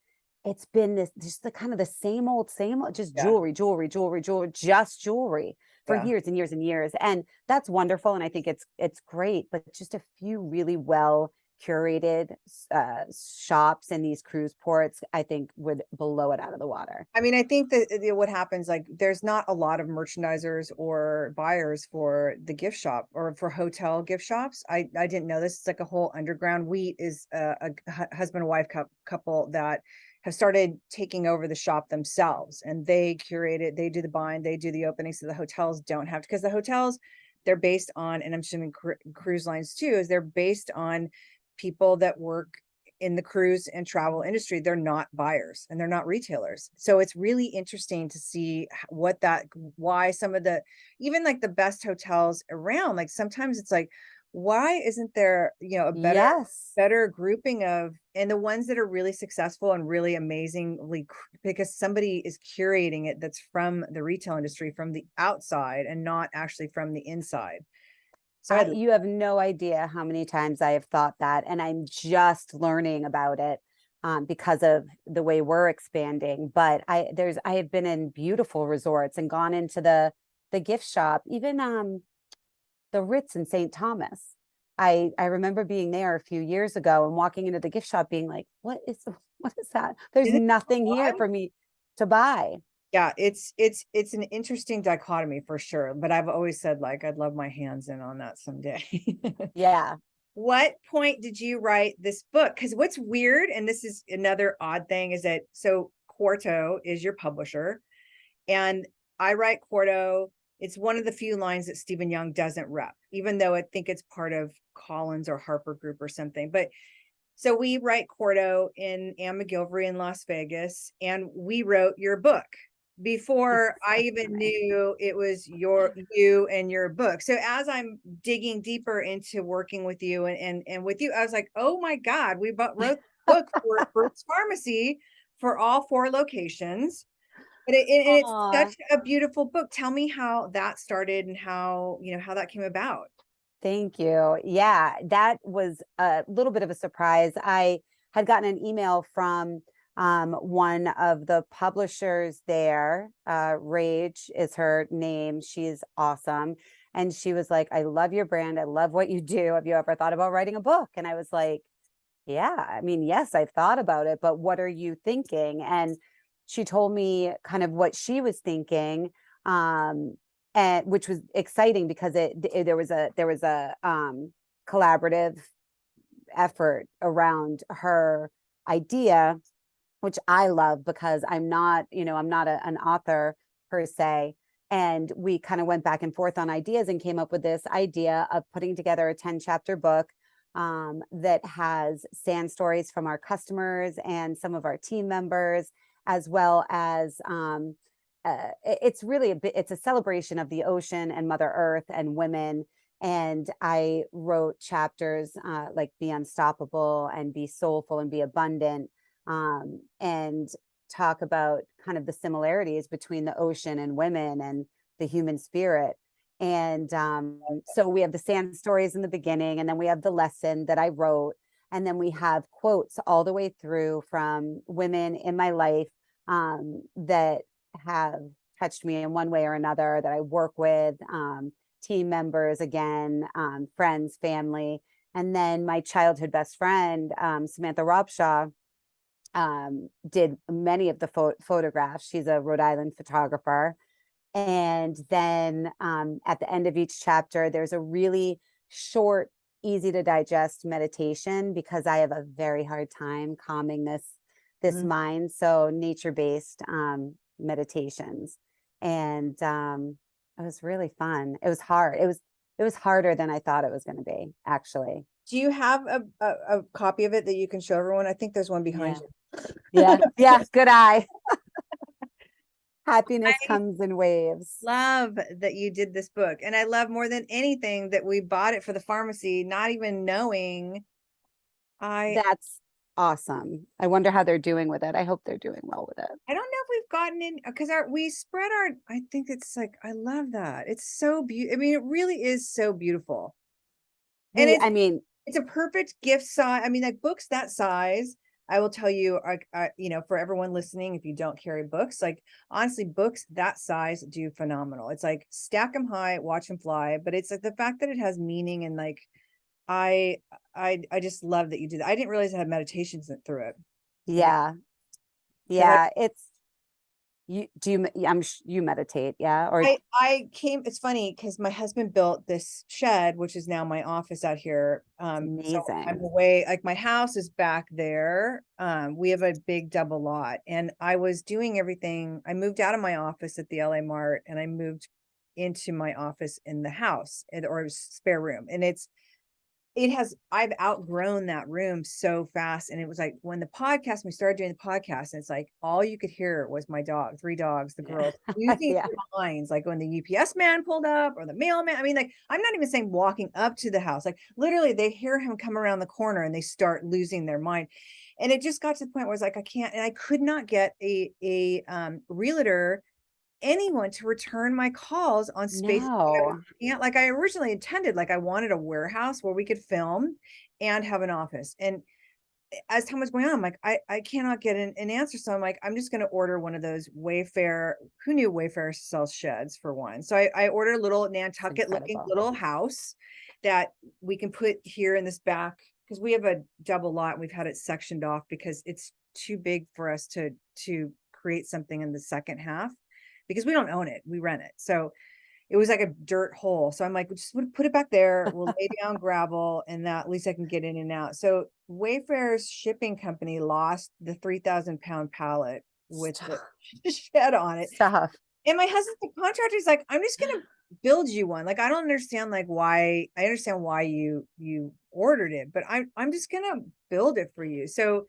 it's been this just the kind of the same old, just Yeah. jewelry, just jewelry for Yeah. years and years and years. And that's wonderful. And I think it's great, but just a few really well curated shops in these cruise ports, I think would blow it out of the water. I mean, I think that what happens, like, there's not a lot of merchandisers or buyers for the gift shop or for hotel gift shops. I didn't know this. It's like a whole underground. Wheat is husband and wife couple that have started taking over the shop themselves, and they curate it. They do the buying, they do the opening, so the hotels don't have to, because the hotels, they're based on, and I'm assuming cruise lines too, is they're based on people that work in the cruise and travel industry. They're not buyers and they're not retailers. So it's really interesting to see why some of the, even like the best hotels around, like sometimes it's like, why isn't there, a Yes. better grouping of, and the ones that are really successful and really amazingly, because somebody is curating it that's from the retail industry, from the outside and not actually from the inside. So You have no idea how many times I have thought that, and I'm just learning about it because of the way we're expanding. But I have been in beautiful resorts and gone into the gift shop, even the Ritz in St. Thomas. I remember being there a few years ago and walking into the gift shop, being like, what is that? There's isn't it nothing here odd? for me to buy. Yeah, it's an interesting dichotomy for sure, but I've always said, like, I'd love my hands in on that someday. Yeah. What point did you write this book? Because what's weird, and this is another odd thing, is that so Quarto is your publisher, and I write Quarto. It's one of the few lines that Stephen Young doesn't rep, even though I think it's part of Collins or Harper Group or something. But so we write Quarto in Anne McGilvery in Las Vegas, and we wrote your book. before I So even funny. knew it was you and your book. So as I'm digging deeper into working with you and with you, I was like, oh my God, we wrote the book for Burt's Pharmacy for all 4 locations. And it's Aw. such a beautiful book. Tell me how that started and how, how that came about. Thank you. Yeah, that was a little bit of a surprise. I had gotten an email from one of the publishers there. Rage is her name. She's awesome. And she was like, I love your brand. I love what you do. Have you ever thought about writing a book? And I was like, yeah, I mean, yes, I've thought about it, but what are you thinking? And she told me kind of what she was thinking. And which was exciting because there was a collaborative effort around her idea, which I love because I'm not an author per se. And we kind of went back and forth on ideas and came up with this idea of putting together a 10-chapter book that has sand stories from our customers and some of our team members, as well as it's really it's a celebration of the ocean and Mother Earth and women. And I wrote chapters like Be Unstoppable and Be Soulful and Be Abundant, and talk about kind of the similarities between the ocean and women and the human spirit. And so we have the sand stories in the beginning, and then we have the lesson that I wrote. And then we have quotes all the way through from women in my life that have touched me in one way or another, that I work with, team members, again, friends, family. And then my childhood best friend, Samantha Robshaw, did many of the photographs. She's a Rhode Island photographer. And then at the end of each chapter, there's a really short, easy to digest meditation because I have a very hard time calming this Mhm. mind. So nature-based meditations. And it was really fun. It was hard. It was harder than I thought it was going to be, actually. Do you have a copy of it that you can show everyone? I think there's one behind Yeah. you. Yeah. Yeah. Good eye. Happiness comes in waves. Love that you did this book. And I love more than anything that we bought it for the pharmacy, not even knowing. I That's awesome. I wonder how they're doing with it. I hope they're doing well with it. I don't know if we've gotten in because we spread our, I think it's like, I love that. It's so beautiful. I mean, it really is so beautiful. And I mean, it's a perfect gift size. I mean, like books that size, I will tell you, for everyone listening, if you don't carry books, like honestly, books that size do phenomenal. It's like stack them high, watch them fly. But it's like the fact that it has meaning and like I I just love that you do that. I didn't realize it had meditations through it. yeah. Because Yeah. You meditate. Yeah. Or I came, it's funny because my husband built this shed, which is now my office out here. So I'm amazing. away, like my house is back there. We have a big double lot and I was doing everything. I moved out of my office at the LA Mart and I moved into my office in the house or spare room. And I've outgrown that room so fast. And it was like when we started doing the podcast, and it's like all you could hear was my dog, 3 dogs, the Yeah. girls losing Yeah. their minds, like when the UPS man pulled up or the mailman. I mean, like, I'm not even saying walking up to the house, like literally they hear him come around the corner and they start losing their mind. And it just got to the point where it's like, I can't, and I could not get a realtor, anyone to return my calls on spaces that I was, No. yeah, like I originally intended. Like I wanted a warehouse where we could film and have an office. And as time was going on, I'm like, I cannot get an answer. So I'm like, I'm just going to order one of those Wayfair. Who knew Wayfair sells sheds for one? So I ordered a little It's Nantucket looking incredible. little house that we can put here in this back because we have a double lot. We've had it sectioned off because it's too big for us to create something in the second half because we don't own it. We rent it. So it was like a dirt hole. So I'm like, just put it back there. We'll lay down gravel and that at least I can get in and out. So Wayfair's shipping company lost the 3,000-pound pallet with the Stop. shed on it. Stop. And my husband, the contractor, is like, I'm just gonna build you one. Like, I don't understand like why. I understand why you ordered it, but I'm just gonna build it for you. So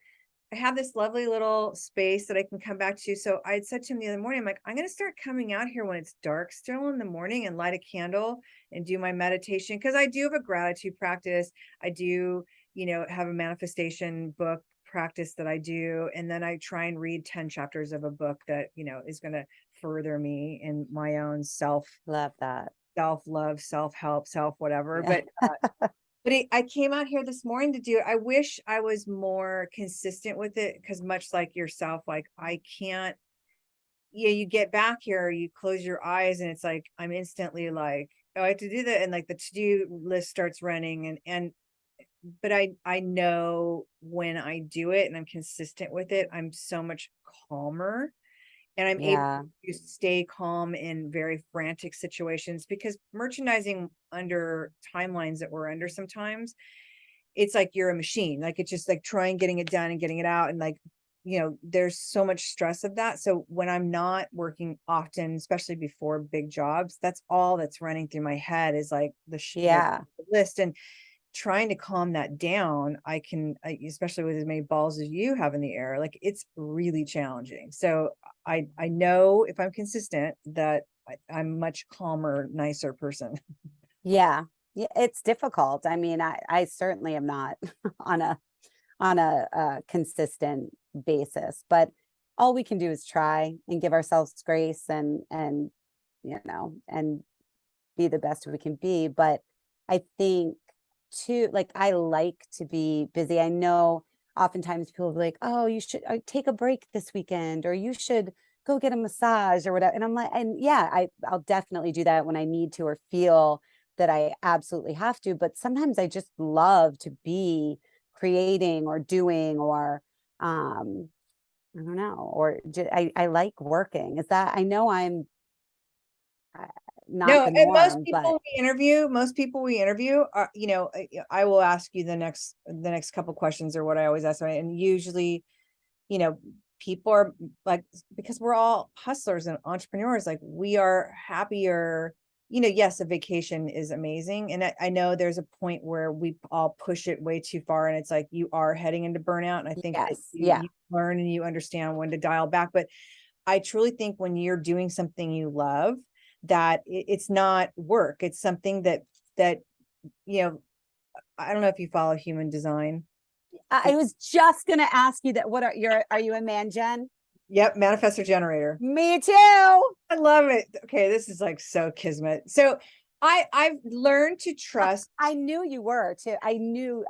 I have this lovely little space that I can come back to. So I had said to him the other morning, I'm like, I'm going to start coming out here when it's dark still in the morning and light a candle and do my meditation. Cause I do have a gratitude practice. I do, have a manifestation book practice that I do. And then I try and read 10 chapters of a book that, is going to further me in my own Love that. self-love, self-help, self whatever. Yeah. But I came out here this morning to do it. I wish I was more consistent with it because much like yourself, like I can't, you get back here, you close your eyes and it's like, I'm instantly like, oh, I have to do that. And like the to-do list starts running but I know when I do it and I'm consistent with it, I'm so much calmer and I'm able Yeah. to stay calm in very frantic situations because merchandising under timelines that we're under sometimes, it's like you're a machine. Like it's just like trying getting it done and getting it out. And like, there's so much stress of that. So when I'm not working often, especially before big jobs, that's all that's running through my head is like Yeah. the list. And trying to calm that down, especially with as many balls as you have in the air, like it's really challenging. So I know if I'm consistent that I'm much calmer, nicer person. Yeah. Yeah. It's difficult. I mean, I certainly am not on a consistent basis, but all we can do is try and give ourselves grace and and be the best we can be. But I think too, like I like to be busy. I know oftentimes people will be like, oh, you should take a break this weekend, or you should go get a massage or whatever. And I'm like, and yeah, I'll definitely do that when I need to or feel that I absolutely have to. But sometimes I just love to be creating or doing or I don't know, or I like working. Is that I know I'm uh, not No, the and norm, but most people we interview are, I will ask you the next couple questions or what I always ask, right? And usually, you know, people are like, because we're all hustlers and entrepreneurs, like we are happier, yes, a vacation is amazing. And I know there's a point where we all push it way too far and it's like you are heading into burnout. And I think that yes, yeah, you learn and you understand when to dial back. But I truly think when you're doing something you love, that it's not work. It's something that, you know, I don't know if you follow human design. I was just gonna ask you that. What are you a man, Jen? Yep, manifestor generator. Me too. I love it. Okay, this is like so kismet. So I've learned to trust. I knew you were too. I knew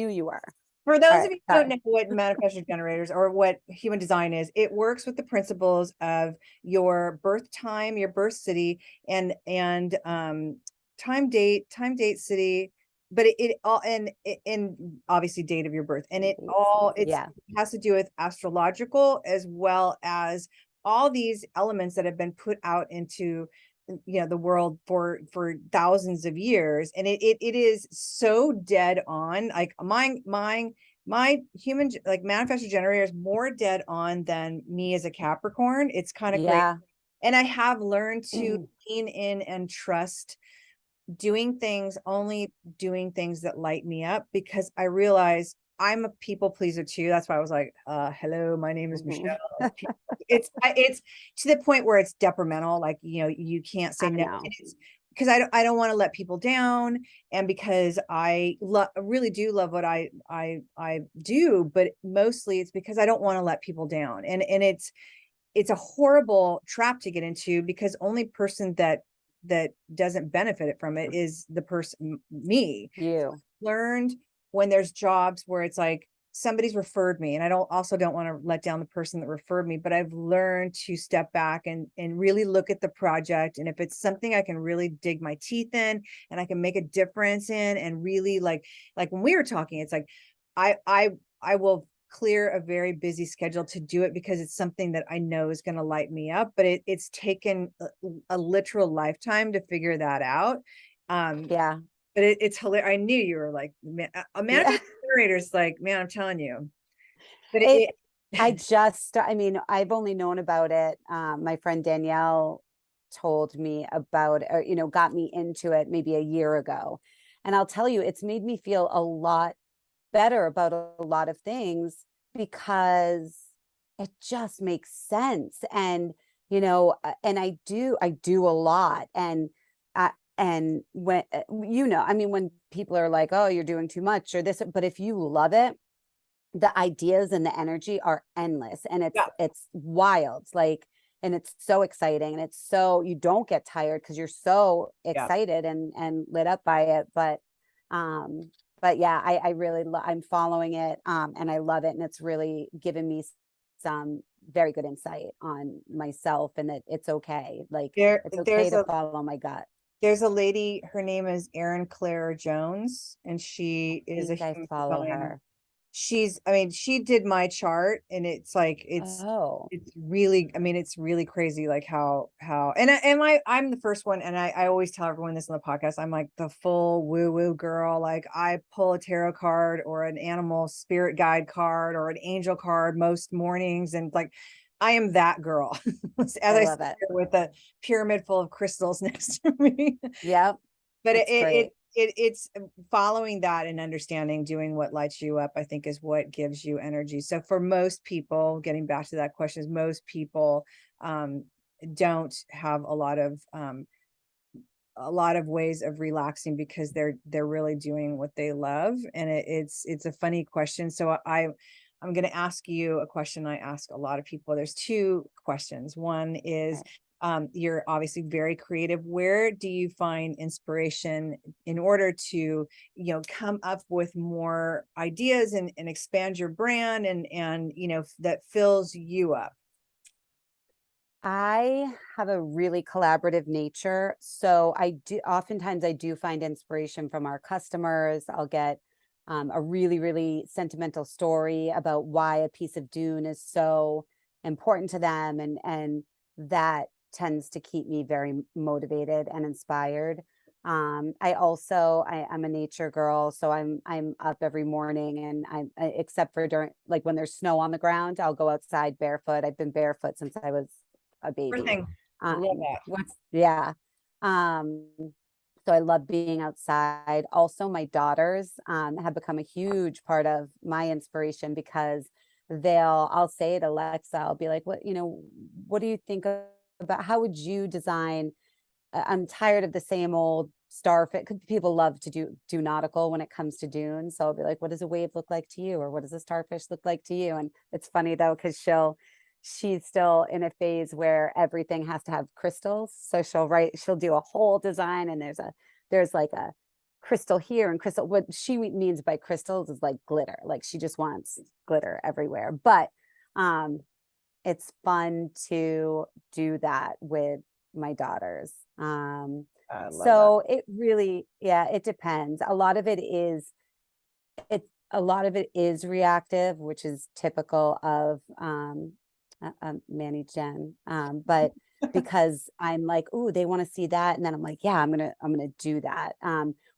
you were. For All those of right, you who don't sorry. know what manifestor generators or what human design is, it works with the principles of your birth time, your birth city, and time, date, city, but it all and obviously date of your birth, and it Yeah, has to do with astrological as well as all these elements that have been put out into the world for thousands of years, and it is so dead on. Like my human like manifestor generator is more dead on than me as a Capricorn. It's kind of great, yeah, and I have learned to lean in and trust only doing things that light me up, because I realize I'm a people pleaser too. That's why I was like, hello, my name is Michelle. mhm. It's to the point where it's detrimental. Like, you can't say I no. know. And it's because I don't want to let people down. And because I really do love what I do, but mostly it's because I don't want to let people down. And it's a horrible trap to get into, because only person that doesn't benefit from it is the person, me. You. Learned when there's jobs where it's like somebody's referred me, and I don't want to let down the person that referred me, but I've learned to step back and really look at the project, and if it's something I can really dig my teeth in and I can make a difference in, and really like when we were talking, it's like I I I will clear a very busy schedule to do it, because it's something that I know is going to light me up, but it's taken a literal lifetime to figure that out. um Yeah. but it's hilarious. I knew you were like, man, a Yeah. manifest generator is like, man, I'm telling you. But It I mean, I've only known about it. My friend Danielle told me about, or, got me into it maybe a year ago. And I'll tell you, it's made me feel a lot better about a lot of things because it just makes sense. And, and I do a lot. And when, I mean, when people are like, oh, you're doing too much or this, but if you love it, the ideas and the energy are endless, and Yeah. it's wild. Like, and it's so exciting, and it's so, you don't get tired because you're so Yeah. excited and lit up by it. Um, but yeah, I really, I'm following it, and I love it. And it's really given me some very good insight on myself, and that it's okay. Like, it's okay There's to a follow my gut. there's a lady, her name is Erin Claire Jones, and she I is a think I human follow design. her. I mean, she did my chart, and it's like Oh, it's really, I mean, it's really crazy, like how I'm the first one, and I always tell everyone this on the podcast. I'm like the full woo woo girl. Like, I pull a tarot card or an animal spirit guide card or an angel card most mornings, and like I am that girl. As I I sit love it. here with a pyramid full of crystals next to me. Yep. But It's great. it's following that and understanding, doing what lights you up, I think, is what gives you energy. So for most people, getting back to that question, is most people um don't have a lot of ways of relaxing because they're really doing what they love. And it's a funny question. So I'm going to ask you a question I ask a lot of people. There's two questions. One is, you're obviously very creative. Where do you find inspiration in order to, come up with more ideas and expand your brand and that fills you up? I have a really collaborative nature. So oftentimes I do find inspiration from our customers. I'll get a really, really sentimental story about why a piece of Dune is so important to them. And that tends to keep me very motivated and inspired. I'm a nature girl, so I'm up every morning, and except for during, like, when there's snow on the ground, I'll go outside barefoot. I've been barefoot since I was a Sure baby. thing. Love that. Yeah. Um, so I love being outside. Also, my daughters have become a huge part of my inspiration, because I'll say to Alexa, I'll be like, what do you think about, how would you design? I'm tired of the same old starfish. People love to do nautical when it comes to Dune. So I'll be like, what does a wave look like to you? Or what does a starfish look like to you? And it's funny though, because she's still in a phase where everything has to have crystals. So she'll do a whole design, and there's like a crystal here and crystal. What she means by crystals is like glitter. Like, she just wants glitter everywhere. But it's fun to do that with my daughters. I love that. So it really, yeah, it depends. A lot of it is reactive, which is typical of Manny Jen. But because I'm like, oh, they want to see that, and then I'm like, yeah, I'm gonna do that.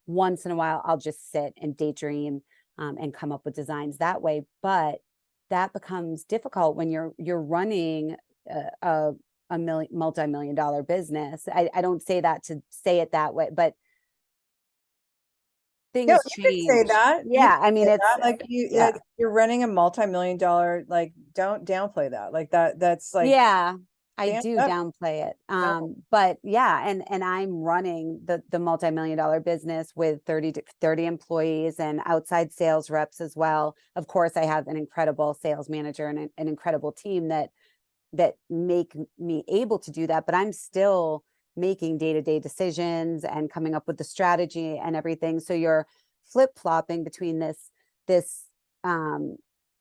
Once in a while, I'll just sit and daydream and come up with designs that way. But that becomes difficult when you're running a multi-million dollar business. I don't say that to say it that way, but No, things you could say change. that. You Yeah, could I mean, say it's that. Like, yeah, you're running a multi-million dollar, like, don't downplay that. Like, that's like, yeah, I stand do up. downplay it. No. But yeah, and I'm running the multi-million dollar business with 30 employees and outside sales reps as well. Of course, I have an incredible sales manager and an incredible team that make me able to do that, but I'm still making day-to-day decisions and coming up with the strategy and everything. So you're flip-flopping between this um,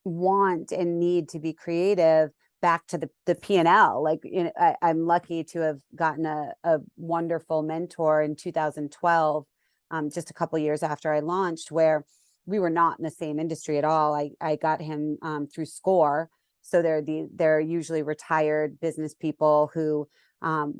want and need to be creative back to the P&L. Like, I'm lucky to have gotten a wonderful mentor in 2012, just a couple of years after I launched, where we were not in the same industry at all. I got him through SCORE. So they're usually retired business people who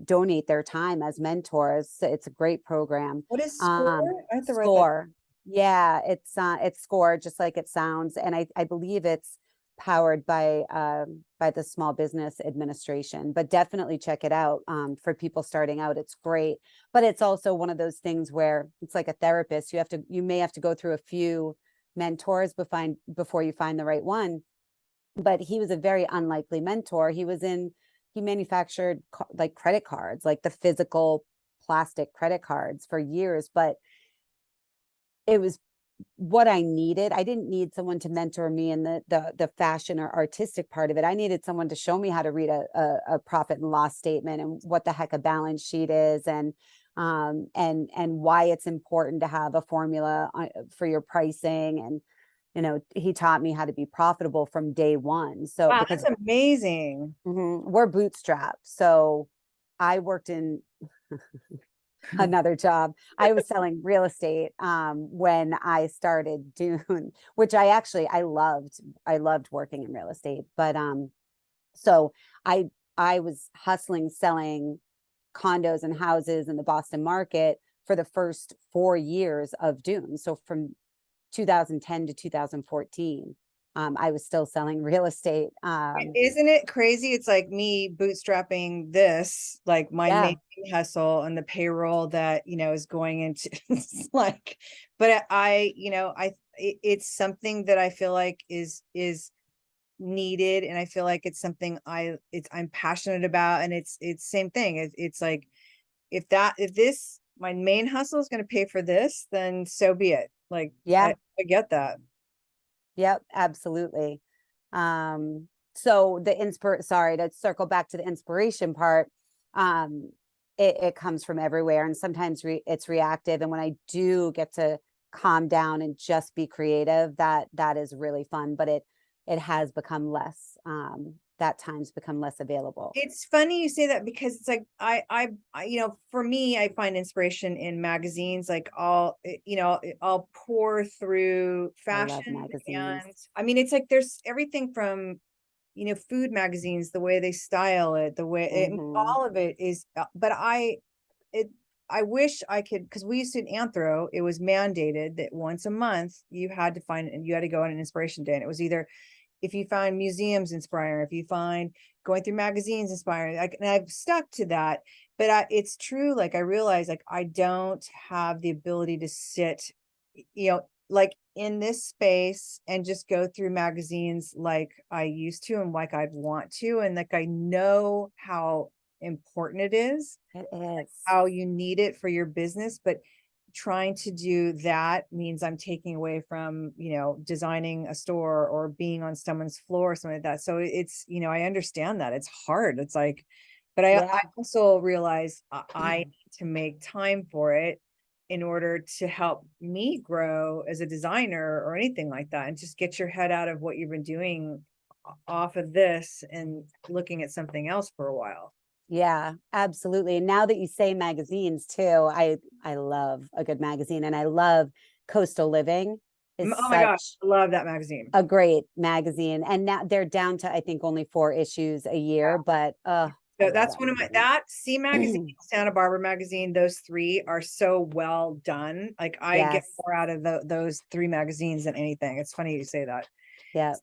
donate their time as mentors. So it's a great program. What is score? I have to write that. SCORE. Yeah, it's SCORE, just like it sounds. And I believe it's powered by the Small Business Administration, but definitely check it out. For people starting out, it's great. But it's also one of those things where it's like a therapist. You may have to go through a few mentors before you find the right one. but he was a very unlikely mentor. He manufactured like credit cards, like the physical plastic credit cards for years, but it was what I needed. I didn't need someone to mentor me in the fashion or artistic part of it. I needed someone to show me how to read a profit and loss statement and what the heck a balance sheet is, and why it's important to have a formula for your pricing. And he taught me how to be profitable from day one. So Wow, because that's amazing. we're bootstrapped, so I worked in another job. I was selling real estate when I started Dune, which I loved. I loved working in real estate. But so I was hustling, selling condos and houses in the Boston market for the first 4 years of Dune. So from 2010 to 2014, I was still selling real estate. Isn't it crazy? It's like me bootstrapping this, like my Yeah, main hustle and the payroll that, is going into it's like, but it's something that I feel like is needed. And I feel like it's something I'm passionate about. And it's same thing. It's like, if this, my main hustle is going to pay for this, then so be it. Like, yeah. I get that. Yep, absolutely. So sorry, to circle back to the inspiration part, um, it comes from everywhere, and sometimes it's reactive. And when I do get to calm down and just be creative, that is really fun. But it has become less. That time's become less available. It's funny you say that, because it's like for me, I find inspiration in magazines. Like I'll pour through I love fashion, magazines. and I mean it's like there's everything from food magazines, the way they style it, the way Hmm. all of it is. But it I wish I could, because we used to in Anthro, it was mandated that once a month you had to find, and you had to go on an inspiration day, and it was either if you find museums inspiring, if you find going through magazines inspiring, like, and I've stuck to that. But it's true. Like I realize, like I don't have the ability to sit, like in this space and just go through magazines like I used to and like I'd want to, and like I know how important it is, It is. how you need it for your business, but trying to do that means I'm taking away from, designing a store or being on someone's floor or something like that. So it's, I understand that it's hard. It's like, but I Yeah. also realize I need to make time for it in order to help me grow as a designer or anything like that, and just get your head out of what you've been doing off of this and looking at something else for a while. Yeah, absolutely. And now that you say magazines too, I love a good magazine, and I love Coastal Living is Oh my gosh, such I love that magazine. a great magazine. And now they're down to I think only 4 issues a year, but I So love that's that one of magazine. that C magazine, Santa Barbara magazine, those three are so well done. Like I get Yes. more out of those three magazines than anything. It's funny you say that. Yeah.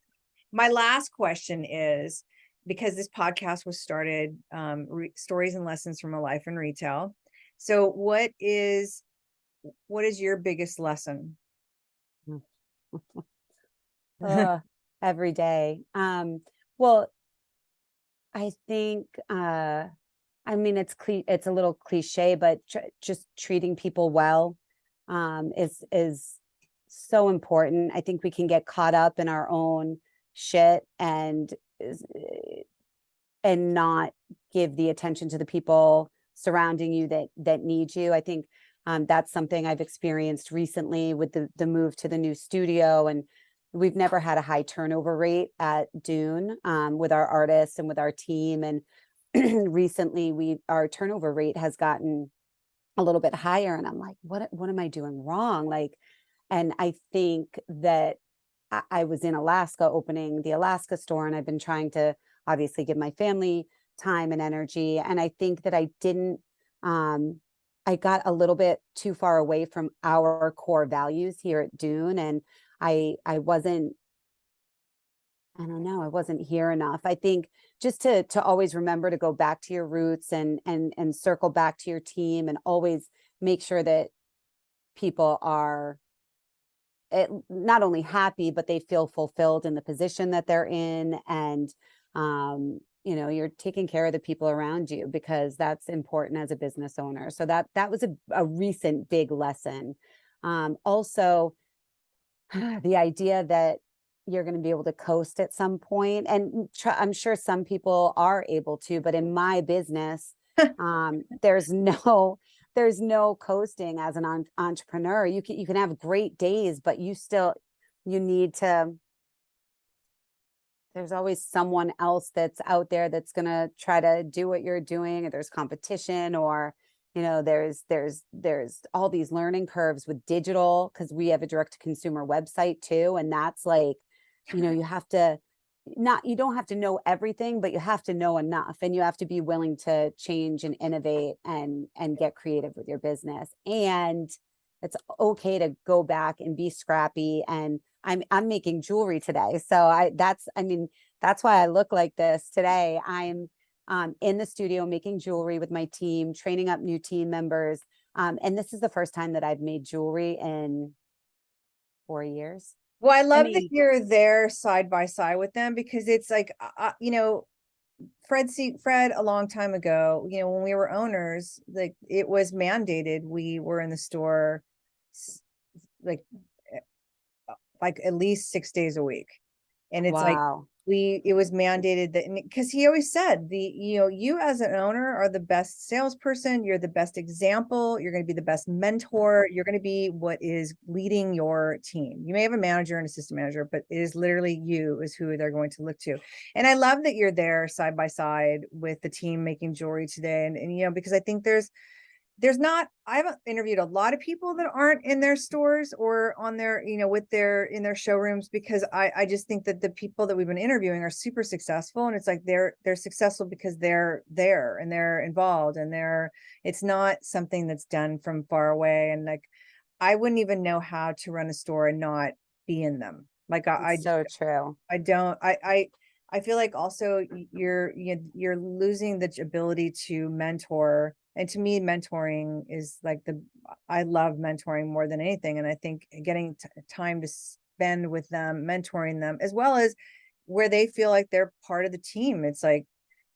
My last question is, because this podcast was started, stories and lessons from a life in retail. So what is your biggest lesson? uh, every day. Well, I think I mean it's a little cliche, but just treating people well is so important. I think we can get caught up in our own shit and not give the attention to the people surrounding you that need you. I think that's something I've experienced recently with the move to the new studio, and we've never had a high turnover rate at Dune with our artists and with our team. And recently, our turnover rate has gotten a little bit higher, and I'm like, what am I doing wrong? Like, and I think that I was in Alaska opening the Alaska store, and I've been trying to obviously give my family time and energy. And I think that um, I got a little bit too far away from our core values here at Dune. And I wasn't, I don't know, I wasn't here enough. I think just to always remember to go back to your roots and circle back to your team, and always make sure that people are not only happy, but they feel fulfilled in the position that they're in. And, you're taking care of the people around you, because that's important as a business owner. So that was a recent big lesson. Also, the idea that you're going to be able to coast at some point, and I'm sure some people are able to, but in my business, there's no coasting as an entrepreneur. You can have great days, but you need to, there's always someone else that's out there that's going to try to do what you're doing, or there's competition, or there's all these learning curves with digital, because we have a direct to consumer website too, and that's like, you have to, not, you don't have to know everything, but you have to know enough, and you have to be willing to change and innovate and get creative with your business. And it's okay to go back and be scrappy. And I'm making jewelry today, so that's why I look like this today. I'm in the studio making jewelry with my team, training up new team members. And this is the first time that I've made jewelry in 4 years. Well, I I love that mean, you're there side by side with them, because it's like, Fred, a long time ago, when we were owners, like it was mandated. We were in the store like at least 6 days a week. And it's like, wow. it was mandated that, because he always said, you as an owner are the best salesperson, you're the best example, you're going to be the best mentor, you're going to be what is leading your team. You may have a manager and assistant manager, but it is literally you is who they're going to look to. And I love that you're there side by side with the team making jewelry today. And because I think there's not, I've interviewed a lot of people that aren't in their stores or on their, in their showrooms, because I just think that the people that we've been interviewing are super successful. And it's like, they're successful because they're there and they're involved, and it's not something that's done from far away. And like, I wouldn't even know how to run a store and not be in them. Like It's so true. I don't, I feel like also you're losing the ability to mentor. And to me, mentoring is like I love mentoring more than anything. And I think getting time to spend with them, mentoring them, as well as where they feel like they're part of the team. It's like,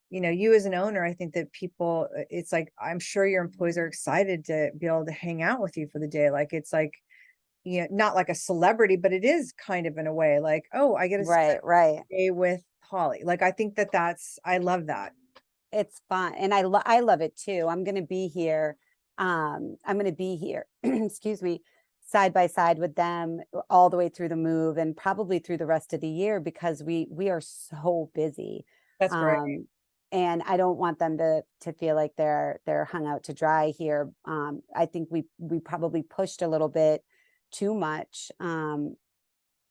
you as an owner, I think that people, it's like, I'm sure your employees are excited to be able to hang out with you for the day. Like, it's like, not like a celebrity, but it is kind of in a way like, oh, I get to spend Right, right. a day with Holly. Like, I think that I love that. It's fun. And I love it too. I'm going to be here. I'm going to be here, excuse me, side by side with them all the way through the move, and probably through the rest of the year, because we are so busy. That's great. And I don't want them to feel like they're hung out to dry here. I think we probably pushed a little bit too much,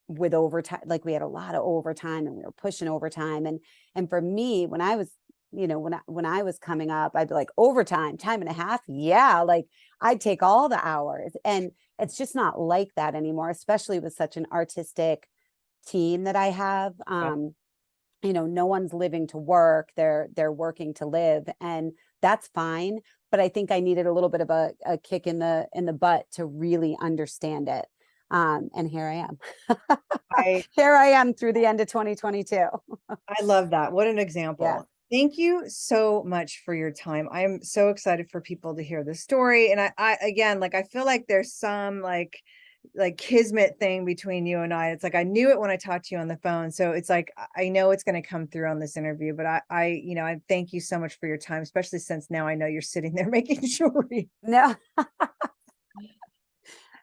with overtime. Like, we had a lot of overtime, and we were pushing overtime. And for me, when I was, when I was coming up, I'd be like, overtime, time and a half. Yeah. Like, I'd take all the hours, and it's just not like that anymore, especially with such an artistic team that I have. Yeah. No one's living to work. They're working to live, and that's fine. But I think I needed a little bit of a kick in the butt to really understand it. And here I am. I Here I am through the end of 2022. I love that. What an Yeah. example. Thank you so much for your time. I'm so excited for people to hear the story. And I again, like, I feel like there's some like kismet thing between you and I. It's like, I knew it when I talked to you on the phone. So it's like, I know it's going to come through on this interview, but I thank you so much for your time, especially since now I know you're sitting there making jewelry. No,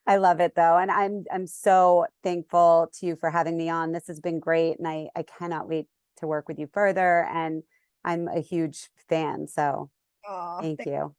I love it though. And I'm so thankful to you for having me on. This has been great. And I cannot wait to work with you further. And I'm a huge fan. So Oh, thank you.